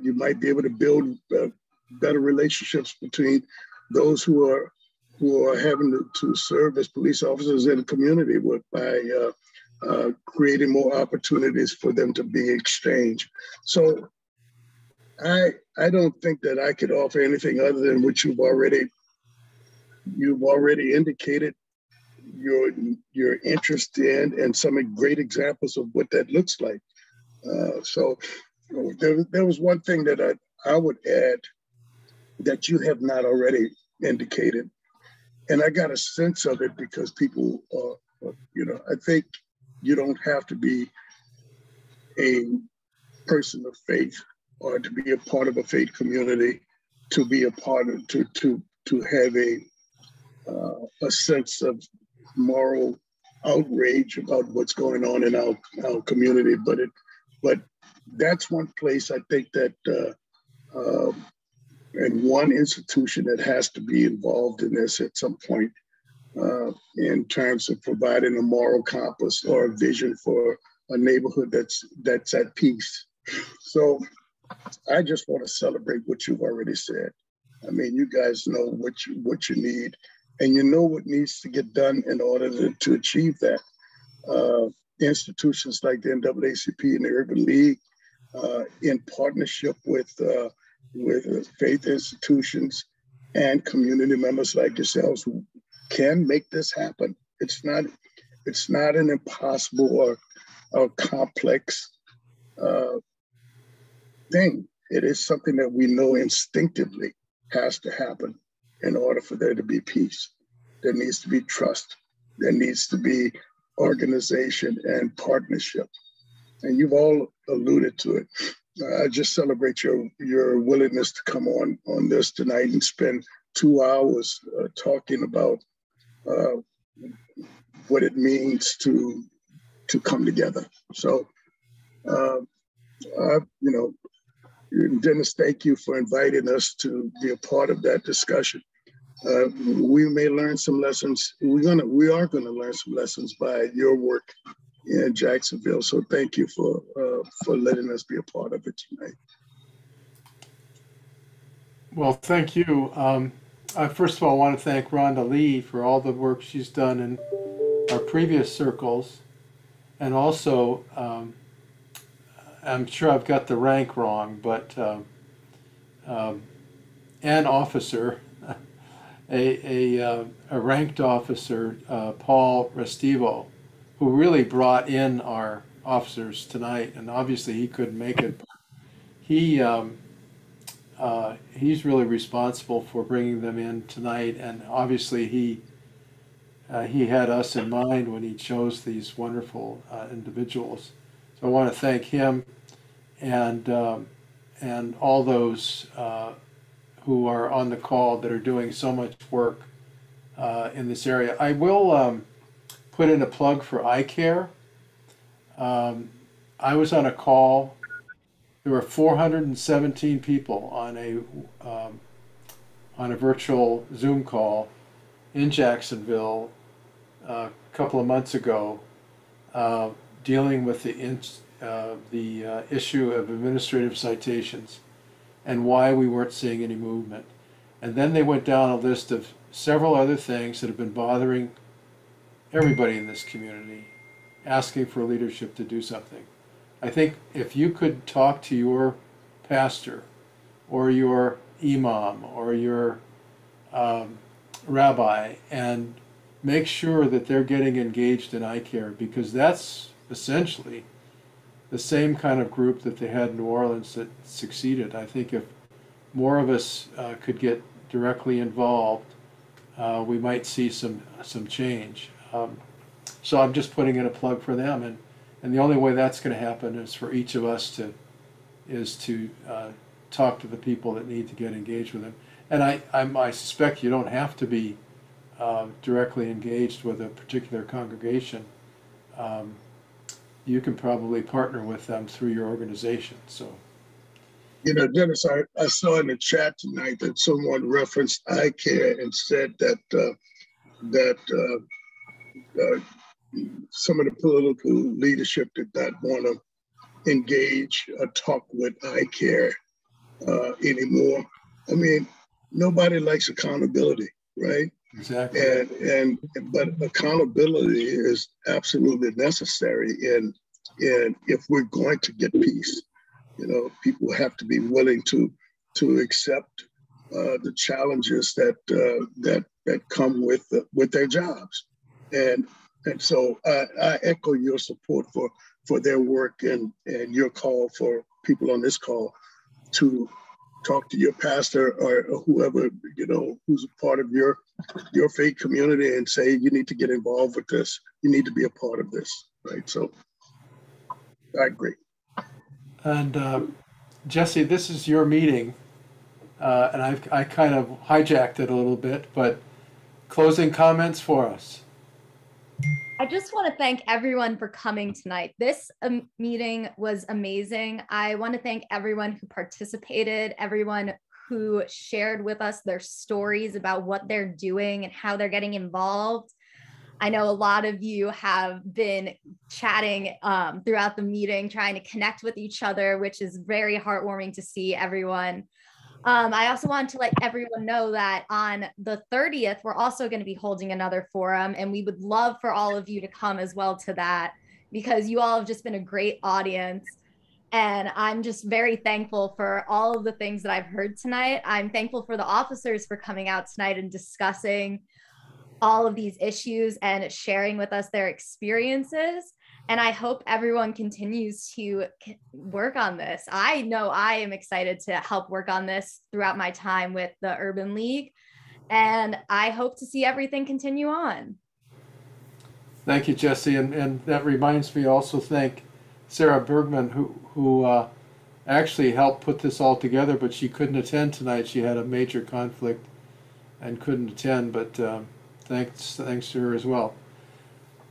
you might be able to build better relationships between those who are having to serve as police officers in the community by creating more opportunities for them to be exchanged. So I don't think that I could offer anything other than what you've already indicated your interest in, and some great examples of what that looks like. So there was one thing that I would add that you have not already indicated, and I got a sense of it because people, I think you don't have to be a person of faith or to be a part of a faith community to be a part of to have a sense of moral outrage about what's going on in our community. But that's one place I think that and one institution that has to be involved in this at some point in terms of providing a moral compass or a vision for a neighborhood that's at peace. So I just want to celebrate what you've already said. I mean, you guys know what you need, and you know what needs to get done in order to achieve that. Institutions like the NAACP and the Urban League, in partnership with faith institutions and community members like yourselves, who can make this happen. It's not an impossible or complex thing. It is something that we know instinctively has to happen in order for there to be peace. There needs to be trust. There needs to be organization and partnership. And you've all alluded to it. I just celebrate your willingness to come on this tonight and spend 2 hours talking about what it means to come together. So, Dennis, thank you for inviting us to be a part of that discussion. We may learn some lessons. We are gonna learn some lessons by your work in Jacksonville. So thank you for letting us be a part of it tonight. Well, thank you. First of all, I want to thank Rhonda Lee for all the work she's done in our previous circles, and also I'm sure I've got the rank wrong, but an officer. A ranked officer, Paul Restivo, who really brought in our officers tonight, and obviously he couldn't make it. He's really responsible for bringing them in tonight, and obviously he had us in mind when he chose these wonderful individuals. So I want to thank him and all those who are on the call that are doing so much work in this area. I will put in a plug for iCare. I was on a call. There were 417 people on a virtual Zoom call in Jacksonville a couple of months ago, dealing with the issue of administrative citations and why we weren't seeing any movement. And then they went down a list of several other things that have been bothering everybody in this community, asking for leadership to do something. I think if you could talk to your pastor or your imam or your rabbi and make sure that they're getting engaged in iCare, because that's essentially the same kind of group that they had in New Orleans that succeeded. I think if more of us could get directly involved, we might see some change. So I'm just putting in a plug for them, and the only way that's going to happen is for each of us to talk to the people that need to get engaged with them. And I suspect you don't have to be directly engaged with a particular congregation. You can probably partner with them through your organization. So, Dennis, I saw in the chat tonight that someone referenced iCare and said that some of the political leadership did not want to engage or talk with iCare anymore. I mean, nobody likes accountability, right? Exactly. But accountability is absolutely necessary in if we're going to get peace. People have to be willing to accept the challenges that come with their jobs, and so I echo your support for their work and your call for people on this call to talk to your pastor or whoever who's a part of your faith community and say, you need to get involved with this. You need to be a part of this, right? So I agree. And Jesse, this is your meeting, and I kind of hijacked it a little bit, but closing comments for us. I just want to thank everyone for coming tonight. This meeting was amazing. I want to thank everyone who participated, everyone who shared with us their stories about what they're doing and how they're getting involved. I know a lot of you have been chatting throughout the meeting, trying to connect with each other, which is very heartwarming to see everyone. I also wanted to let everyone know that on the 30th, we're also going to be holding another forum, and we would love for all of you to come as well to that, because you all have just been a great audience. And I'm just very thankful for all of the things that I've heard tonight. I'm thankful for the officers for coming out tonight and discussing all of these issues and sharing with us their experiences. And I hope everyone continues to work on this. I know I am excited to help work on this throughout my time with the Urban League. And I hope to see everything continue on. Thank you, Jesse. And that reminds me also thank Sarah Bergman, who actually helped put this all together, but she couldn't attend tonight. She had a major conflict and couldn't attend, but thanks to her as well.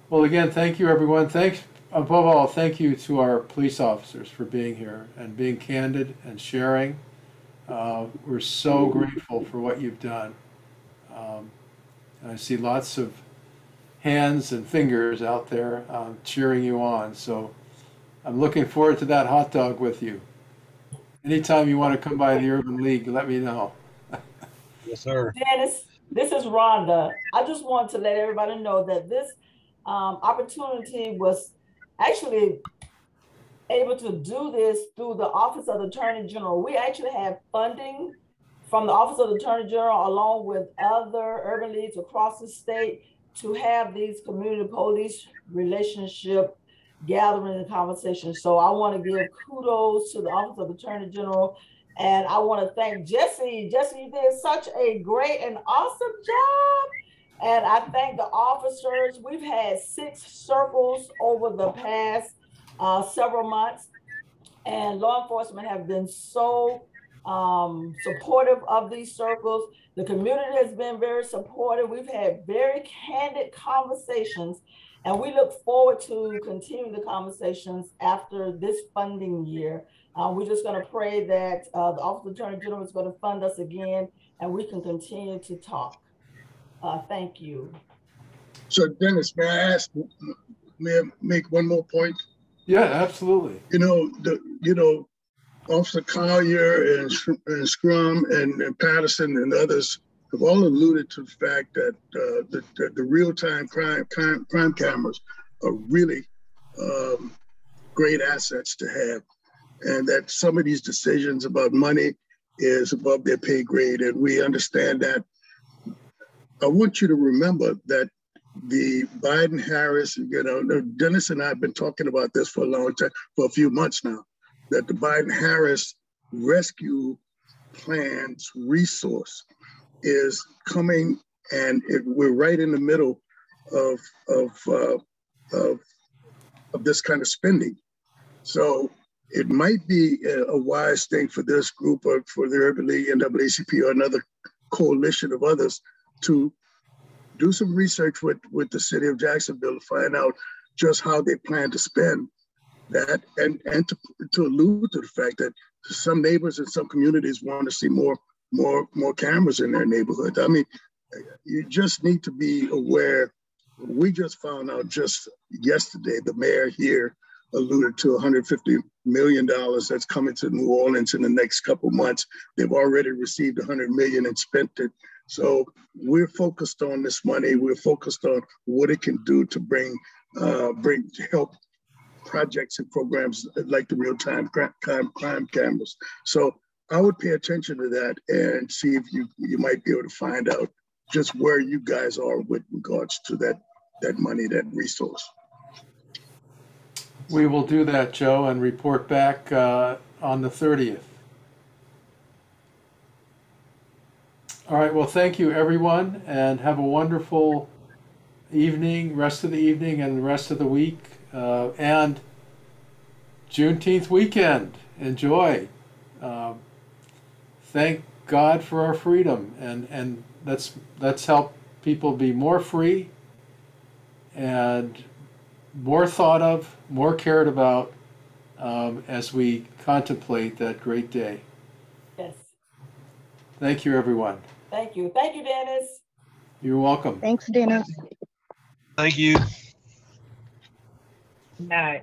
Well, again, thank you, everyone. Thanks, above all, thank you to our police officers for being here and being candid and sharing. We're so grateful for what you've done. I see lots of hands and fingers out there cheering you on. So I'm looking forward to that hot dog with you. Anytime you want to come by the Urban League, let me know. Yes, sir. Dennis, this is Rhonda. I just want to let everybody know that this opportunity was actually able to do this through the Office of the Attorney General. We actually have funding from the Office of the Attorney General along with other urban leagues across the state to have these community police relationship gathering and conversations. So I want to give kudos to the Office of the Attorney General. And I want to thank Jesse. Jesse, you did such a great and awesome job. And I thank the officers. We've had 6 circles over the past several months. And law enforcement have been so supportive of these circles. The community has been very supportive. We've had very candid conversations. And we look forward to continuing the conversations after this funding year. We're just going to pray that the Office of the Attorney General is going to fund us again and we can continue to talk. Thank you. So Dennis, may I make one more point? Yeah, absolutely. Officer Collier and Scrum and Patterson and others have all alluded to the fact that the real-time crime cameras are really great assets to have, and that some of these decisions about money is above their pay grade, and we understand that. I want you to remember that the Biden-Harris, Dennis and I have been talking about this for a long time, for a few months now, that the Biden-Harris rescue plan's resource is coming, and we're right in the middle of this kind of spending. So it might be a wise thing for this group or for the Urban League, NAACP, or another coalition of others to do some research with the city of Jacksonville to find out just how they plan to spend that, and to allude to the fact that some neighbors in some communities want to see more cameras in their neighborhood. I mean, you just need to be aware. We just found out just yesterday, the mayor here alluded to $150 million that's coming to New Orleans in the next couple months. They've already received $100 million and spent it. So we're focused on this money. We're focused on what it can do to to help projects and programs like the real-time crime cameras. So I would pay attention to that and see if you might be able to find out just where you guys are with regards to that money, that resource. We will do that, Joe, and report back on the 30th. All right, well, thank you, everyone, and have a wonderful evening, rest of the evening and the rest of the week, and Juneteenth weekend. Enjoy. Thank God for our freedom, and let's help people be more free and more thought of, more cared about as we contemplate that great day. Yes. Thank you, everyone. Thank you. Thank you, Dennis. You're welcome. Thanks, Dennis. Thank you. Good night.